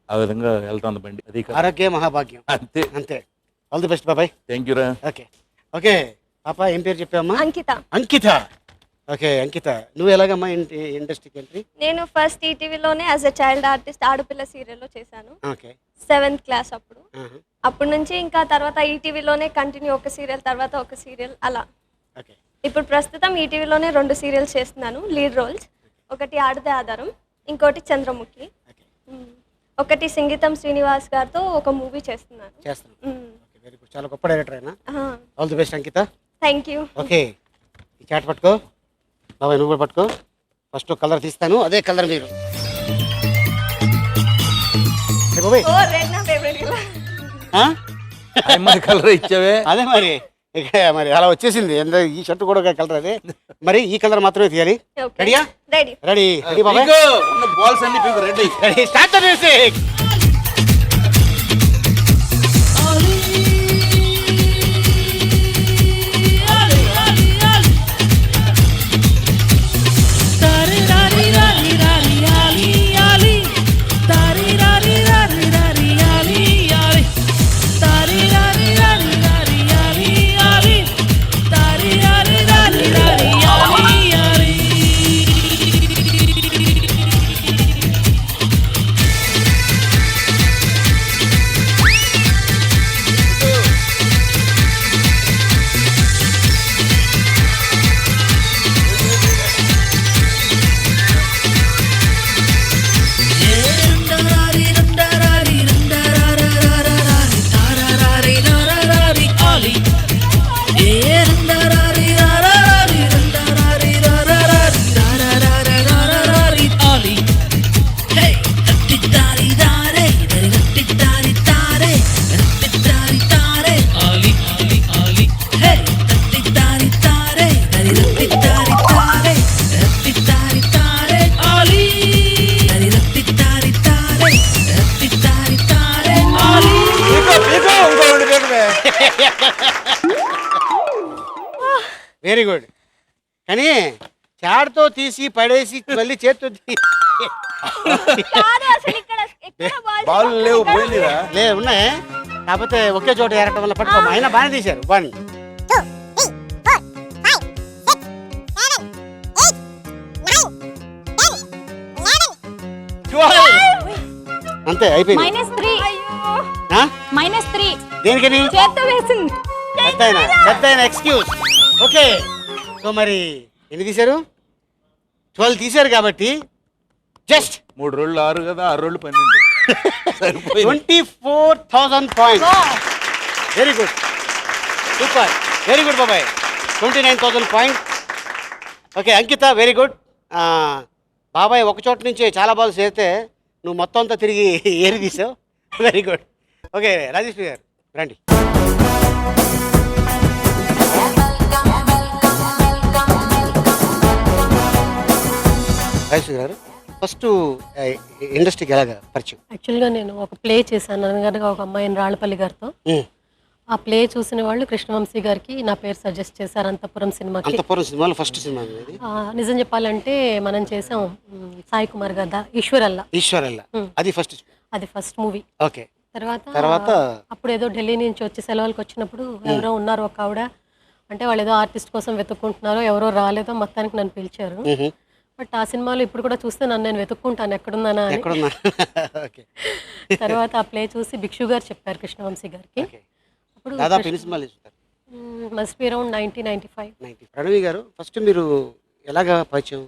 ఆ విధంగా వెళ్తాను బండి. అది ఆరోగ్య మహాభాగ్యం. అంతే అంతే. ఆల్ ది బెస్ట్ బాబాయ్. థ్యాంక్ యూ రా. Okay okay. పాప ఏం పేరు చెప్పావమ్మా? అంకిత. అంకిత. ఓకే అంకిత, నువ్వు ఎలాగమ్మా ఇండస్ట్రీకి ఎంట్రీ? నేను ఫస్ట్ ఈటీవీలోనే యాజ్ ఎ చైల్డ్ ఆర్టిస్ట్ ఆడపిల్ల సీరియల్లో చేశాను. ఓకే. 7th క్లాస్ అప్పుడు. అప్పటి నుంచి ఇంకా తర్వాత ఈటీవీలోనే కంటిన్యూ, ఒక సీరియల్ తర్వాత ఒక సీరియల్ అలా. ఓకే. ఇప్పుడు ప్రస్తుతం ఈటీవీలోనే 2 సీరియల్స్ చేస్తున్నాను, లీడ్ రోల్స్. ఒకటి ఆడదే ఆధారం, ఇంకోటి చంద్రముఖి. ఒకటి సంగీతం శ్రీనివాస్ గారితో ఒక మూవీ చేస్తున్నాను. వెరీ గుడ్, చాలా గొప్ప డైరెక్టర్ అయినా. All the best Ankita. Thank you. Okay, ఈ చాట్ పట్టుకో బాబాయ్, నువ్వు కూడా పట్టుకో. ఫస్ట్ కలర్ తీస్తాను, అదే కలర్ మీరు. కలర్ ఇచ్చావే అదే మరి. ఇక మరి అలా వచ్చేసింది. ఈ షర్ట్ కూడా కలర్ అదే. మరి ఈ కలర్ మాత్రమే తీయాలి. రెడీయా? రెడీ. రెడీ బాబాయ్. బాల్స్ అన్ని ready. Ready. Start the music. Very good. కానీ చాడ్తో తీసి పడేసి మళ్ళీ చేత్తో బాల్ లేవు, పోయిందిరా. లే ఉన్నాయి, కాకపోతే ఒకే చోట ఏరటం వల్ల పట్టుకో. ఆయన బాగానే తీశారు. 1 2 3 4 5 6 7 8 9 10 అంతే అయిపోయింది. -3 దేనికని చేత్తో వేసింది. పెద్ద ఎక్స్క్యూజ్. ఓకే, సో మరి ఎన్ని తీశారు? 12 తీశారు కాబట్టి జస్ట్ 3 రోజులు 6 కదా, 6 రోజులు 12. 24,000 points. Very good, super, very good బాబాయ్. 29,000 పాయింట్స్. ఓకే అంకిత, వెరీ గుడ్. బాబాయ్ ఒక చోట నుంచి చాలా బాగా చేస్తే నువ్వు మొత్తం అంతా తిరిగి ఏరి తీసావు. Very good. ఓకే రాజేశ్వరి గారు రండి. రాజేశ్వరి గారు, ఫస్ట్ ఇండస్ట్రీకి ఎలాగా పరిచయం? యాక్చువల్గా నేను ఒక ప్లే చేశాను అనగా ఒక అమ్మాయిని రాళ్ళపల్లి గారితో. ఆ ప్లే చూసిన వాళ్ళు కృష్ణవంశీ గారికి నా పేరు సజెస్ట్ చేశారు అంతపురం సినిమాకి. అంతపురం సినిమాలో ఫస్ట్ సినిమా నిజం చెప్పాలంటే మనం చేసాం సాయి కుమార్ గారు ఈశ్వరల్లా. అది ఫస్ట్ మూవీ. ఓకే. తర్వాత అప్పుడు ఏదో ఢిల్లీ నుంచి వచ్చి సెలవులకు వచ్చినప్పుడు ఎవరో ఉన్నారు ఒక ఆవిడ, అంటే వాళ్ళు ఏదో ఆర్టిస్ట్ కోసం వెతుక్కుంటున్నారో ఎవరో రాలేదో మొత్తానికి నన్ను పిలిచారు. బట్ ఆ సినిమాలో ఇప్పుడు కూడా చూస్తే నన్ను నేను వెతుక్కుంటాను ఎక్కడున్నానా అని. తర్వాత ఆ ప్లే చూసి భిక్షు గారు చెప్పారు కృష్ణవంశీ గారికి. Must be around 1995. ప్రణవి గారు, ఫస్ట్ మీరు ఎలాగా పరిచయం?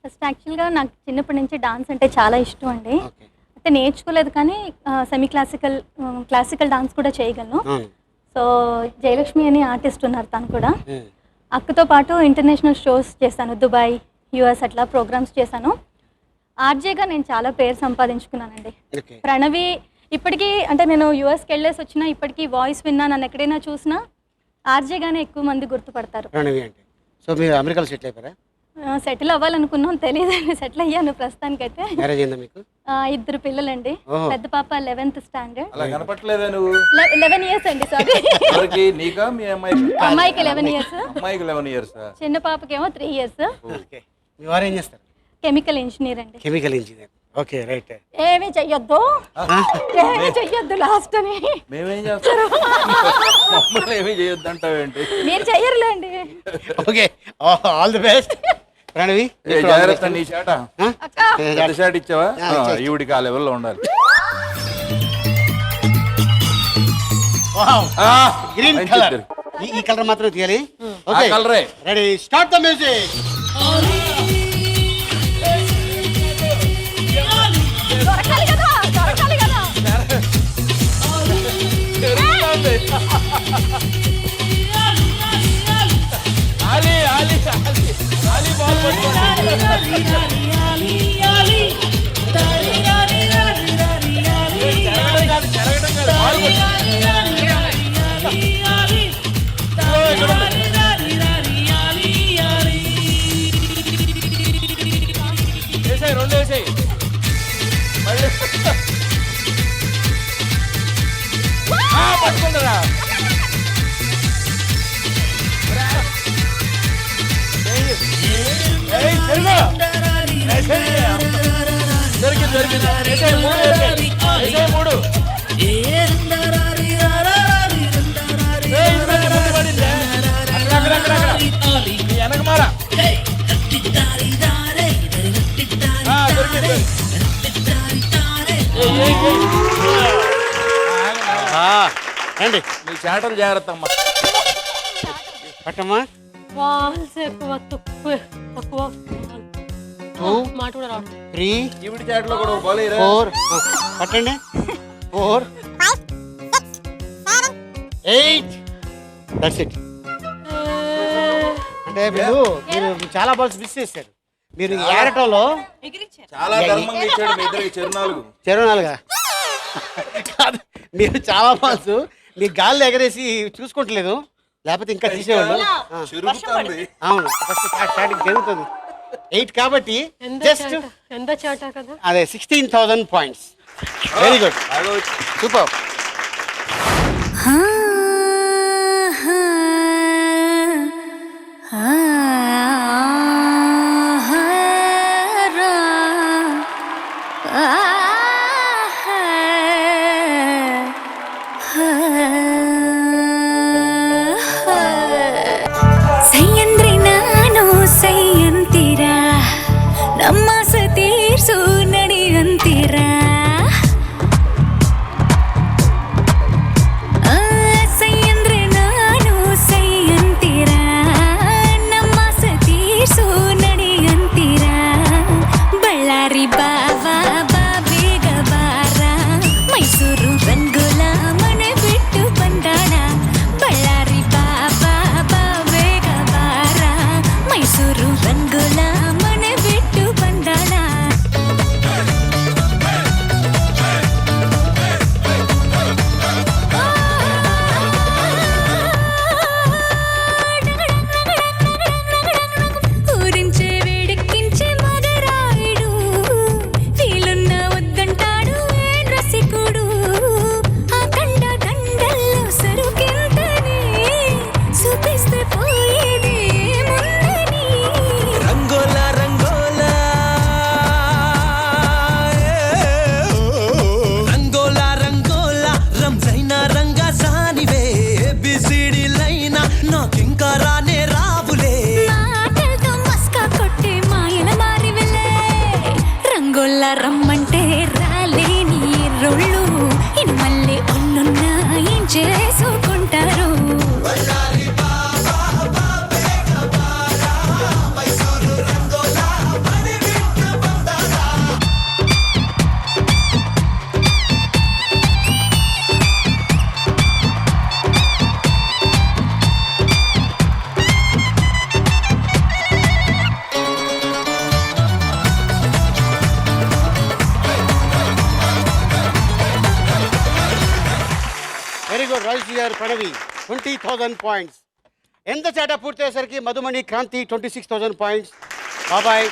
ఫస్ట్ యాక్చువల్గా నాకు చిన్నప్పటి నుంచి డాన్స్ అంటే చాలా ఇష్టం అండి. అయితే నేర్చుకోలేదు కానీ క్లాసికల్ డాన్స్ కూడా చేయగలను. సో జయలక్ష్మి అని ఆర్టిస్ట్ ఉన్నారు, తను కూడా. అక్కతో పాటు ఇంటర్నేషనల్ షోస్ చేశాను, దుబాయ్, యుఎస్ అట్లా ప్రోగ్రామ్స్ చేశాను. ఆర్జేగా నేను చాలా పేరు సంపాదించుకున్నానండి. ప్రణవి ఇప్పటికీ, అంటే నేను యుఎస్కి వెళ్ళేసి వచ్చినా ఇప్పటికీ వాయిస్ విన్నా, నన్ను ఎక్కడైనా చూసినా ఆర్జేగానే ఎక్కువ మంది గుర్తుపడతారు. ప్రణవి అంటే. సో మీరు అమెరికాలో సెటిల్ అయిపోయారా? సెటిల్ అవ్వాలనుకున్నాం, తెలియదండి. సెటిల్ అయ్యాను ప్రస్తుతానికైతే. మ్యారేజ్ అయిందా మీకు? 2 పిల్లలండి. పెద్ద పాప 11th స్టాండర్డ్. అలా కనపట్లేదా నువ్వు? 11 years అండి. సారీ, ఎవరికి? నీకా మీ అమ్మాయికి? అమ్మాయికి 11 years. అమ్మాయికి 11 years. చిన్న పాపకేమో 3 years. ఓకే. మీ వారు ఏం చేస్తారు? కెమికల్ ఇంజనీర్ అండి. Chemical engineer. Okay, right. ఏమీ చెయ్యొద్దు లాస్ట్ అని. మేమేం చేస్తాం? మమ్మల్ని ఏమీ చేయొద్దు అంటావేంటి? మీరు చెయ్యరులేండి. Okay, all the best. Pranavi జాగ్రత్త, నీ చేట షాట్ ఇచ్చావా? ఈవిడికి ఆ లెవెల్లో ఉండాలి. గ్రీన్ కలర్, ఈ కలర్ మాత్రం తీయాలి. ఓకే, కలరే. Ready, start the music. పట్టుకుంటారా? రండి, నీ చేటలు జాగ్రత్త అమ్మా. పట్టమ్మా. తక్కువ 2 మాట కూడా రాదు. 3 ఈవిడి చేటలో కూడా 4 పట్టండి. 4 8 దట్స్ ఇట్. అంటే మీరు చాలా బాల్స్ మిస్ చేశారు. మీరు ఏడటంలో చాలా ధర్మంగా ఇచ్చాడు మీ ఇద్దరికి. చెరునాలుగా కాదు, మీరు చాలా బాల్స్ మీ గాల్లో ఎగరేసి చూసుకుంటలేదు, లేకపోతే ఇంకా తీసేవాళ్ళు. అవును, ఫస్ట్ స్టార్టింగ్ జరుగుతుంది. 8 కాబట్టి జస్ట్ ఎంత చాటా కదా. అదే 16,000 పాయింట్స్. Very good, super. ಸೈಯಂದ್ರೆ ನಾನು ಸೈಯಂತೀರ ನಮ್ಮ ಸತೀರ್ಸು ನಡಿಯ ಅಂತೀರ ಸೈ ಅಂದ್ರೆ ನಾನು ಸೈ ಅಂತೀರ ನಮ್ಮ ಸತೀಶು ನಡಿ ಅಂತೀರ ಬಳ್ಳಾರಿ ಬಾವಾ ಬಾ ಬೇಗ ಬಾರ ಮೈಸೂರು ರಂಗೋಲ ಮನೆ ಬಿಟ್ಟು ಬಂದಾಣ ಬಳ್ಳಾರಿ ಬಾಬಾ ಬಾ ಬೇಗ ಬಾರ ಮೈಸೂರು ರಂಗೋಲ ಮನೆ ಬಿಟ್ಟು ಬಂದಾಣ ఊరించే వేడెక్కించే మగరాయుడు వీలున్న వద్దంటాడు ఏం రసికుడు ఆ కండ దండల్లో సరుకెంతని చూపిస్తే పోయేది ఏముందని రంగోలా రంగోలా రంగోలా రంగోలా రంజైనా రంగా సానివే బిసిడి లైనా నాకింకా రానే రావులే మాటలతో మస్కా కొట్టే మాయల మారివెళ్ళే రంగోల్ల రమ్మంటే రాలేని రోళ్ళు ఇను మళ్ళీ ఒళ్ళున్నా ఏం చేసుకుంటారు వెరీ గుడ్ రాజు గారు ప్రణవి 20,000 పాయింట్స్. ఎంత చేట పూర్తయ్యేసరికి మధుమణి క్రాంతి 26,000 పాయింట్స్, బాబాయ్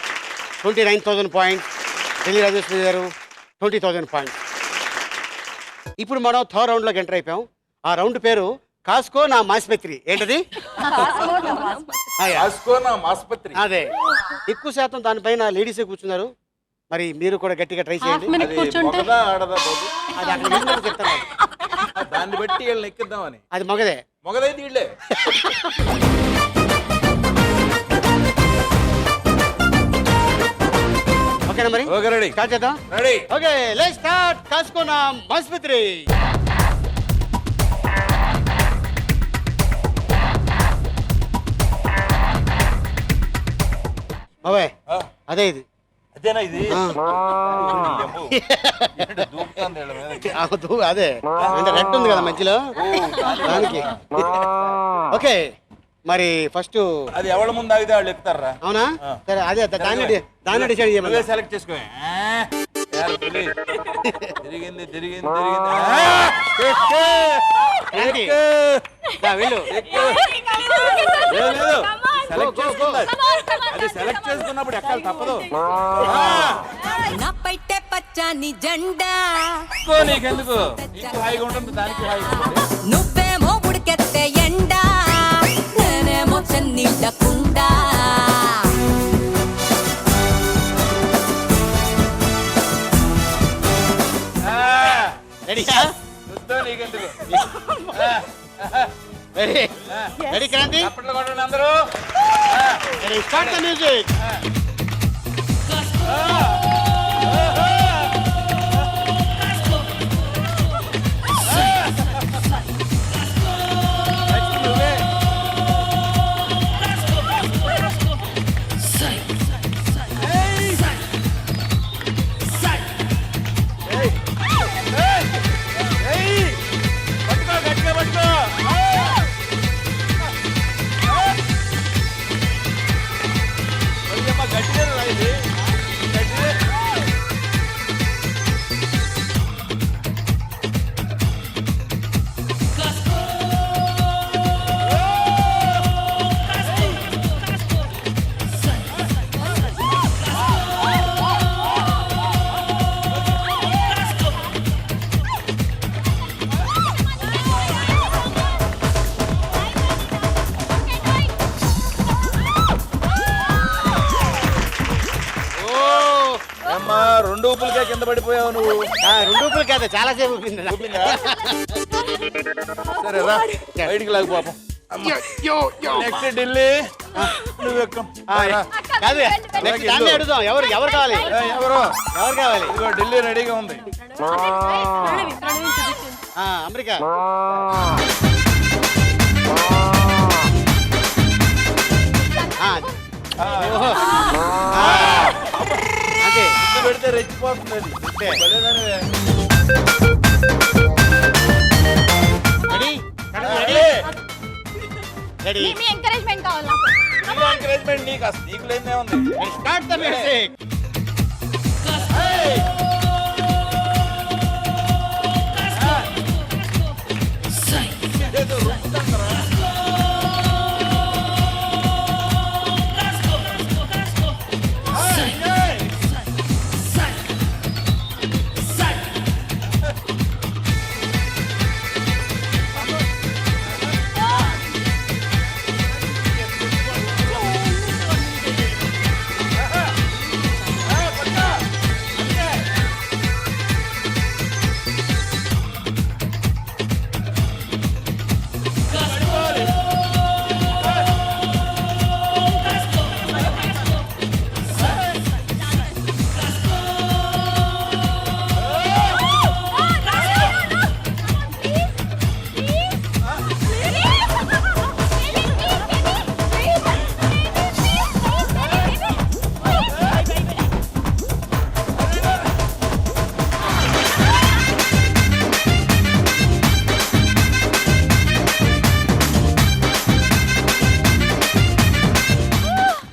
29,000 పాయింట్స్, ఢిల్లీ రాజేశ్వరి గారు 20,000 పాయింట్స్. ఇప్పుడు మనం థర్డ్ రౌండ్లోకి ఎంటర్ అయిపోయాం. ఆ రౌండ్ పేరు కాస్కో నా మాస్పత్రి. ఏంటది? కాస్కో నా ఆసుపత్రి. అదే ఎక్కువ శాతం దానిపైన లేడీసే కూర్చున్నారు. మరి మీరు కూడా గట్టిగా ట్రై చేయండి. మినిట్ కూర్చుంటే మొగదా ఆడదా బాబు? అది అక్కడ వెళ్ళినప్పుడు చెప్తాను. దాన్ని బట్టి వీళ్ళని ఎక్కిద్దామని. అది మగదే. మొగదైతే వీళ్ళే. ఓకేనా మరి? Okay, ready. స్టార్ట్ చేద్దాం. రెడీ. Okay let's start. కాస్కో నా ఆసుపత్రి. అవే అదే ఇది. అదేనా ఇది? ఆ. ఏంటి దూకుతాంది వీళ్ళ మీదకి? అదే అంటే రెడ్ ఉంది కదా మధ్యలో దానికి. ఓకే మరి ఫస్ట్ అది ఎవరి ముందు ఆగితే వాళ్ళు ఎక్కుతారా? అవునా? సరే అదే దాన్ని డిసైడ్ చేయమని. సెలెక్ట్ చేసుకో. తిరిగింది తిరిగింది తిరిగింది. వెళ్ళు. లేదు సెలెక్ట్ చేసుకుందా? అది సెలెక్ట్ చేసుకున్నప్పుడు ఎక్కాలి, తప్పదు. నా పైటే పచ్చని జెండా నీకెందుకు? నీకు హాయిగా ఉంటుంది, దానికి హాయిగా ఉంటుంది. నువ్వేమో ఉడికెత్తే ఎండా నేనేమో చెన్నీళ్ళ కుండా రెడీయా? చూద్దాం, నీకెందుకు? Ready ready Kranthi? అప్పట్లో కొట్టండి అందరూ. Ready start the music. పట్టుకో, గట్టిగా పట్టుకో. గట్టిగా రా ఇది. గట్టిగా. రెండు ఊపులకే కింద పడిపోయావు నువ్వు. రెండు ఊపులు కాదు, చాలా సేపు ఊపింది. సరే రా, బయటికి లాగు పాపం. నెక్స్ట్ ఢిల్లీ, నువ్వు ఎక్కు. కాదు నెక్స్ట్ దాన్ని అడుగుదాం. ఎవరు కావాలి? ఎవరు కావాలి? ఇదిగో ఢిల్లీ రెడీగా ఉంది. అమెరికా. అదే పెడితే రెచ్చిపోతుంది అది. రెడీ. మీ ఎంకరేజ్మెంట్ కావాలి ఎంకరేజ్మెంట్ నీకు అసలు నీకు లేదే ఉంది. Start the music.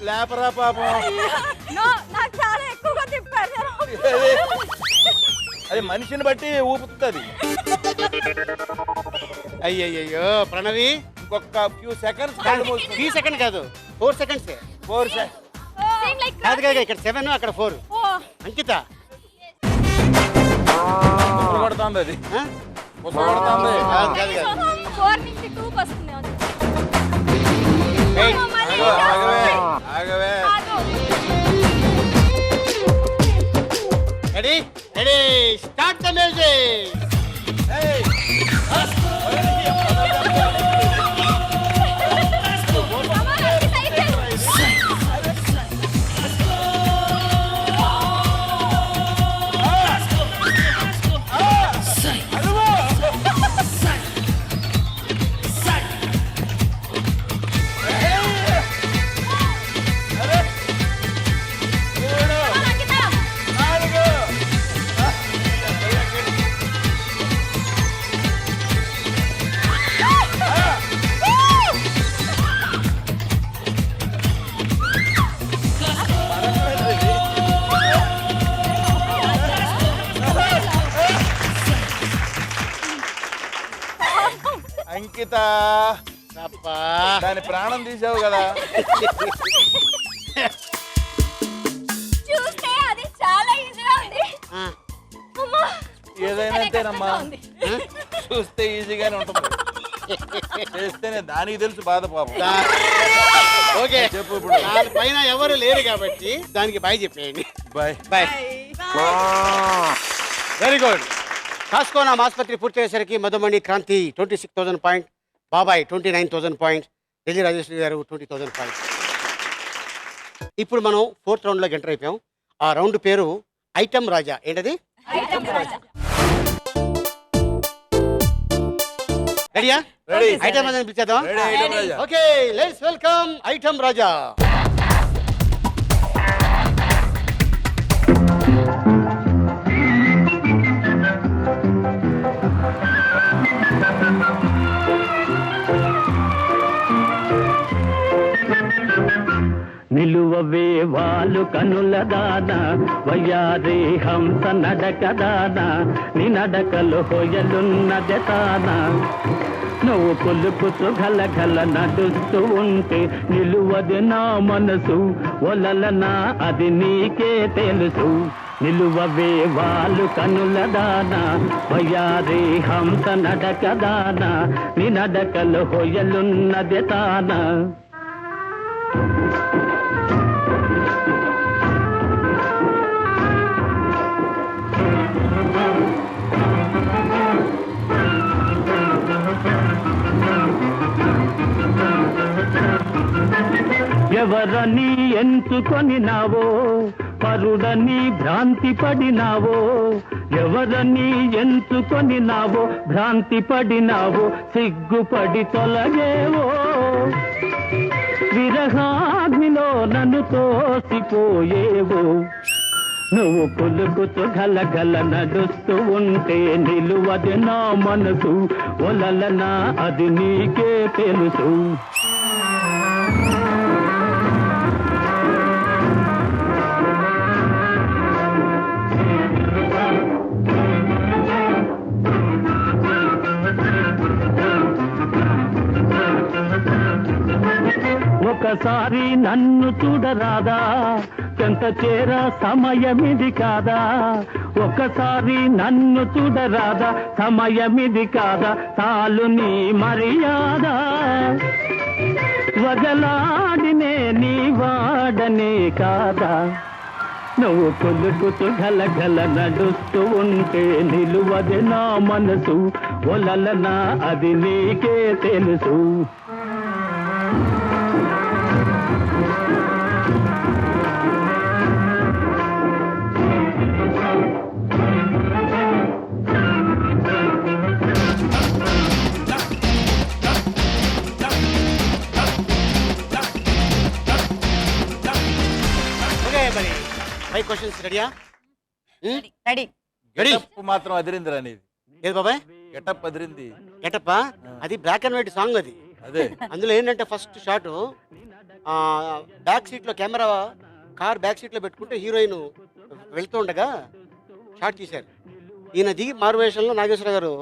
లేపరా పాపం. నాకు చాలా ఎక్కువగా తిప్పారు. అది మనిషిని బట్టి ఊపుతుంది. అయ్యయ్యో ప్రణవి, ఇంకొక ఫ్యూ సెకండ్స్. ఫ్యూ సెకండ్ కాదు, 4 seconds. 4 seconds కాదు కాదు, ఇక్కడ 7 అక్కడ 4. అంకిత కొడుతుంది అది. కొడుతుంది. కాదు కాదు కాదు. 4 నుంచి 2 వస్తుంది. ఆగవే. Ready ready start the music. Ankita, అబ్బా దాని ప్రాణం తీసావు కదా. చూస్తే అది చాలా ఈజీగా ఉంది. ఏదైనా అంతేనమ్మా, చూస్తే ఈజీగానే ఉంటుంది, చేస్తేనే దానికి తెలుసు బాధ పాపం. ఓకే చెప్పు ఇప్పుడు. పైన ఎవరు లేరు కాబట్టి దానికి బాయ్ చెప్పేయండి. Bye bye. Very good. కాస్కోనామ్ ఆసుపత్రి పూర్తి అయ్యేసరికి మధుమణి క్రాంతి 26,000 పాయింట్, బాబాయ్ 29,000 పాయింట్, ఢిల్లీ రాజేశ్వరి గారు 20,000 పాయింట్. ఇప్పుడు మనం 4th రౌండ్లోకి ఎంటర్ అయిపోయాం. ఆ రౌండ్ పేరు ఐటమ్ రాజా. ఏంటది? రెడీయా? రెడీ. ఐటమ్ రాజా పిలిచేద్దాం. Okay, let's welcome item Raja. నిలువవే వాలు కనుల దాన వయ్యారి హంస నడక దాన నీ నడకలు హొయలున్నది తాన నువ్వు కొలుపుతూ గలగల నడుస్తూ ఉంటే నిలువది నా మనసు ఒలలనా అది నీకే తెలుసు. నిలువవే వాలు కనుల దాన వయ్యారి హంస నడక దాన నీ నడకలు హొయలున్నది తాన. ఎవరని ఎంచుకొని నావో పరుడని భ్రాంతి పడినావో ఎవరని ఎంచుకొని నావో భ్రాంతి పడినావో సిగ్గుపడి తొలగేవో విరహాగ్నిలో నన్ను తోసిపోయేవో నువ్వు కొలుకుతూ గలగల నడుస్తూ ఉంటే నిలువది నా మనసు ఒలలనా అది నీకే తెలుసు ఒకసారి నన్ను చూడరాదా చెంత చేర సమయమిది కాదా ఒకసారి నన్ను చూడరాదా సమయమిది కాదా తాలు నీ మర్యాద వగలాడినే నీ వాడనే కాదా నువ్వు కొలుకుతూ గలగల నడుస్తూ ఉంటే నిలువది నా మనసు ఒలలనా అది నీకే తెలుసు మరి 5 క్వశ్చన్స్ రెడీయా? రెడీ. గెటప్ మాత్రం అదిరిందిరా నీది. ఏది బాబాయ్? గెటప్ అదిరింది. గెటప్పా? అది బ్లాక్ అండ్ వైట్ సాంగ్ అది. అదే అందులో ఏంటంటే ఫస్ట్ షాట్ బ్యాక్ సీట్ లో కెమెరా కార్ బ్యాక్ సీట్ లో పెట్టుకుంటే హీరోయిన్ వెళ్తూ ఉండగా షాట్ తీశారు. ఈయన దిగి మారువేషంలో నాగేశ్వర గారు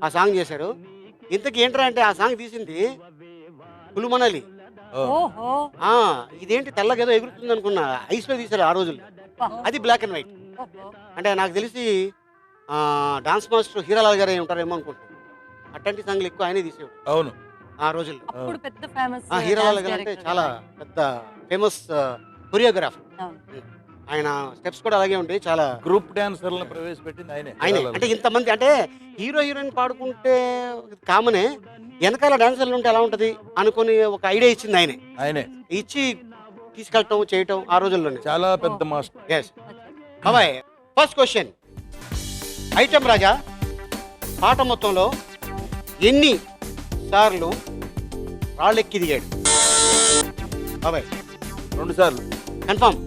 ఆ సాంగ్ చేశారు. ఇంతకీ ఏంట్రా అంటే ఆ సాంగ్ తీసింది కులుమనాలి. ఇదేంటి తెల్లగేదో ఎగురుతుంది అనుకున్నా, ఐస్ లో తీశారు ఆ రోజుల్లో. అది బ్లాక్ అండ్ వైట్. అంటే నాకు తెలిసి డాన్స్ మాస్టర్ హీరాలాల్ గారు ఉంటారేమో అనుకుంటున్నాను. అట్లాంటి సాంగ్లు ఎక్కువ ఆయనే తీసేవాడు. అవును ఆ రోజుల్లో. హీరాలాల్ గారు అంటే చాలా పెద్ద ఫేమస్ కొరియోగ్రాఫర్. ఆయన స్టెప్స్ కూడా అలాగే ఉంటాయి. చాలా గ్రూప్ డాన్సర్లను ప్రవేశపెట్టింది ఆయనే. అంటే ఇంతమంది అంటే హీరో హీరోయిన్ పాడుకుంటే కామనే, వెనకాల డాన్సర్లు ఉంటే ఎలా ఉంటది అనుకుని ఒక ఐడియా ఇచ్చింది ఆయనే ఇచ్చి తీసుకెళ్ళటం చేయటం ఆ రోజుల్లోనే. చాలా పెద్ద మాస్టర్. ఎస్ బాబాయ్. ఫస్ట్ క్వశ్చన్, ఐటమ్ రాజా పాట మొత్తంలో ఎన్ని సార్లు రాళ్ళెక్కి దిగాడు బాబాయ్? 2 సార్లు. కన్ఫర్మ్?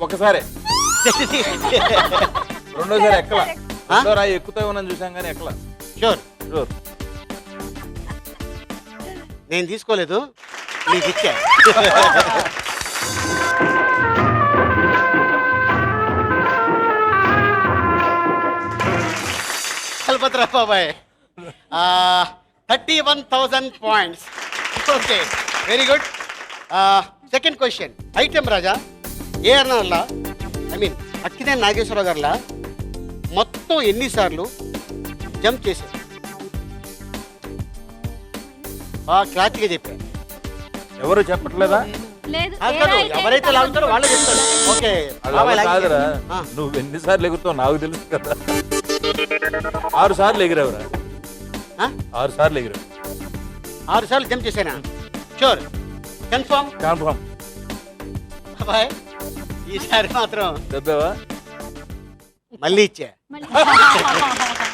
ఒకసారి. రెండోసారి ఎక్కలా. రెండో రాయి ఎక్కుతా ఉన్నాను చూసాం కానీ ఎక్కలా. షూర్? షూర్. నేను తీసుకోలేదు, నీకు ఇచ్చా. కల్పత్రా బాబాయ్ 31,000 points. Okay, very good. Second question, item Raja ఏఆర్ఆర్లా అక్కినేని నాగేశ్వరరావు గారిలా మొత్తం ఎన్నిసార్లు జంప్ చేశారు? క్లారిటీగా చెప్పారు. ఎవరు చెప్పట్లేదా? ఎవరైతే లాగుతారో వాళ్ళే చెప్తారు. ఓకే కాదురా, నువ్వు ఎన్నిసార్లు ఎగురుతావు నాకు తెలుసు కదా. 6 సార్లు ఎగిరావురా. 6 సార్లు ఎగిరావు. 6 సార్లు జంప్ చేశానా? షూర్? కన్ఫర్మ్? కన్ఫర్మ్. ఈసారి మాత్రం చెప్పావా? మళ్ళీ ఇచ్చా.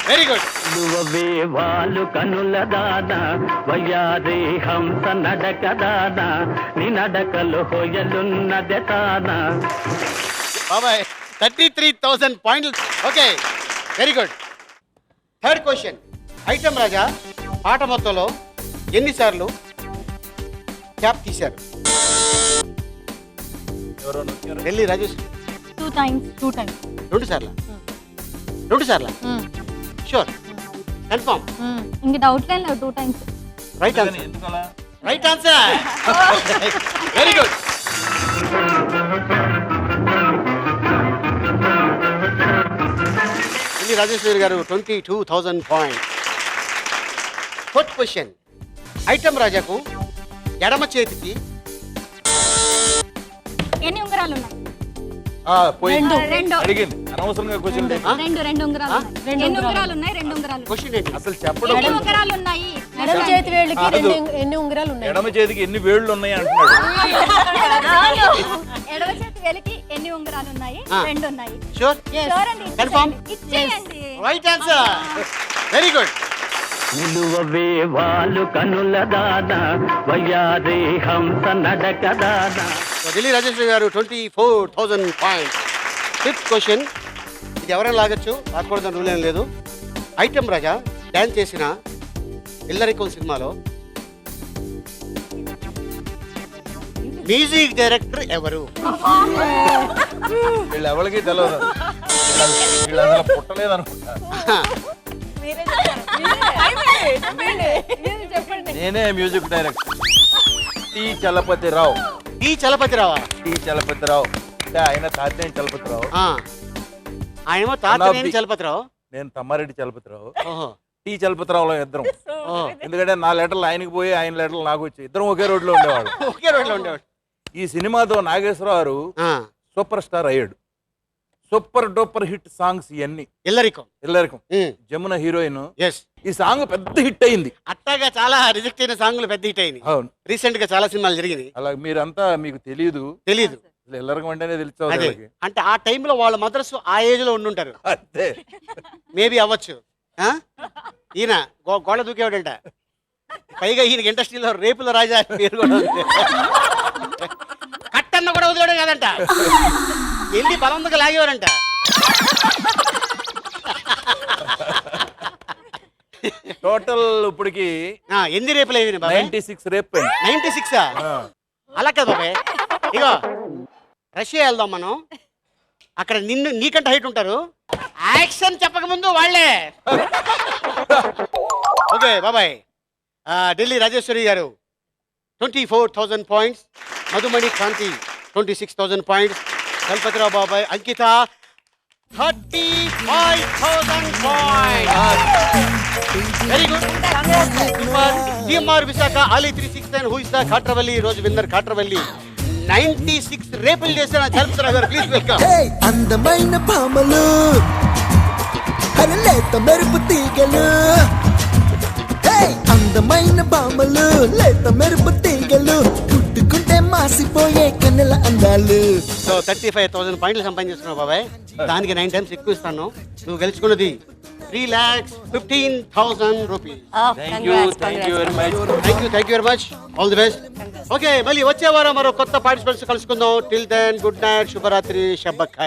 Very good. నువ్వే వాళ్ళు కనుల దానా వయ్యారే హంస నడక దానా నీ నడకలు హొయలున్నదే తానా. బాబాయ్ 33,000 points. Okay, very good. Third question, item Raja పాట మొత్తంలో ఎన్నిసార్లు క్యాప్ తీశారు? ఢిల్లీ రాజేష్? 2 times. 2 సార్లా? 2 సార్లా? షూర్? కన్ఫర్మ్? ఇంక డౌట్ లేదు. 2 times. Right answer. Right answer. Very good. Delhi Rajeswari garu 22,000 points. Fourth question, item రాజాకు ఎడమ చేతికి ఎన్ని ఉంగరాలు ఉన్నాయి? అడిగింది అనవసరంగా క్వశ్చన్. 2 ఉంగరాలు ఉన్నాయి. ఎన్ని ఉంగరాలు ఉన్నాయి? 2 ఉంగరాలు. క్వశ్చన్ ఏంటి అసలు చెప్పడం? ఎన్ని ఉంగరాలు ఉన్నాయి? ఎడమ చేతి వేళ్ళకి ఎన్ని ఉంగరాలు ఉన్నాయి? ఎడమ చేతికి ఎన్ని వేళ్ళు ఉన్నాయి అంటున్నాడు. ఎడవ చేతి వేలికి ఎన్ని ఉంగరాలు ఉన్నాయి? 2 ఉన్నాయి. షూర్ Sure అండి, కన్ఫర్మ్ ఇచ్చేయండి. రైట్ ఆన్సర్ వెరీ గుడ్ నిలువవే వాలు కనుల దానా వయ్యారి హంస నడక దానా. Delhi Rajeswari garu 24,000 points. Fifth question, ఇది ఎవరైనా లాగచ్చు, రాకూడదని రూల్ ఏం లేదు. ఐటమ్ రాజా డాన్స్ చేసిన ఇల్లరికం సినిమాలో మ్యూజిక్ డైరెక్టర్ ఎవరు? వీళ్ళు ఎవరికి తెలియదు, వీళ్ళు అసలు పుట్టలేదు అనుకుంటా. నేనే music director. T Chalapathi Rao. T చలపతిరావా? టి చలపతిరావు అంటే ఆయన తాతేని చలపతిరావు. ఆయనేమో తాతనేని చలపతిరావు, నేను తమ్మారెడ్డి చలపతిరావు. ఓహో. టి చలపతిరావులో ఇద్దరం. ఎందుకంటే నా లెటర్లు ఆయనకి పోయి ఆయన లెటర్లు నాకు వచ్చి ఇద్దరం ఒకే రోడ్లో ఉండేవాడు. ఒకే రోడ్లో ఉండేవాడు. ఈ సినిమాతో నాగేశ్వరరావు గారు సూపర్ స్టార్ అయ్యాడు. సూపర్ డూపర్ హిట్ సాంగ్స్ ఇవన్నీ. ఇల్లరికం జమున హీరోయిన్. ఈ సాంగ్ పెద్ద హిట్ అయింది. అట్టాగా చాలా రిజెక్ట్ అయిన సాంగ్లు పెద్ద హిట్ అయినాయి. అవును, రీసెంట్ గా చాలా సినిమాలు జరిగినాయి. అలా మీరంతా మీకు తెలీదు. ఇల్లరికం అంటేనే తెలుసు. అంటే ఆ టైంలో వాళ్ళ మదర్స్ ఆ ఏజ్ లో ఉండుంటారు. అంతే, మేబీ అవ్వచ్చు. ఈయన గోడ దూకేవాడంట. పైగా ఈయనకి ఇండస్ట్రీలో రేపుల రాజా పేరు కూడా ఉంది. కట్టన్న కూడా వదిలేయడం కాదంట, వెళ్ళి బలంగా లాగేవారంట. టోటల్ ఇప్పటికి ఎన్ని రేపులు అయ్యి? 96 రేపు. 96? అలా కదా బాబాయ్. ఇగో రష్యా వెళ్దాం మనం, అక్కడ నీకంటే హైట్ ఉంటారు. యాక్షన్ చెప్పకముందు వాళ్ళే. ఓకే బాబాయ్. ఢిల్లీ రాజేశ్వరి గారు 24,000 పాయింట్స్. మధుమణి క్రాంతి 26,000 పాయింట్స్. చలపతిరావు బాబాయ్ Ankita 35,000 points. Very good, super. టీఎంఆర్ Visakha Ali 369 who is the Katravalli రోజు విన్నర్ కాట్రవల్లి 96 రేపులు చేసిన చలపతిరావు గారు. Please welcome. అందమైన భామలు, లేత మెరుపు తీగలు. అందమైన భామలు, లేత మెరుపు తీగలు, పుట్టుకుంటే మాసిపోయే కన్నెల అందాలు. సో 35,000 పాయింట్లు సంపాదించుకున్నావు బాబాయ్. దానికి 9 టైమ్స్ ఎక్కువ ఇస్తాను. నువ్వు గెలుచుకున్నది 3,15,000 rupees. Thank you very much. Thank you very much. All the best. Okay, మళ్ళీ వచ్చే వారం మరో కొత్త పార్టిసిపెంట్స్ కలుసుకుందాం. టిల్ దెన్ గుడ్ నైట్, శుభరాత్రి, షబ్బక్ ఖైర్.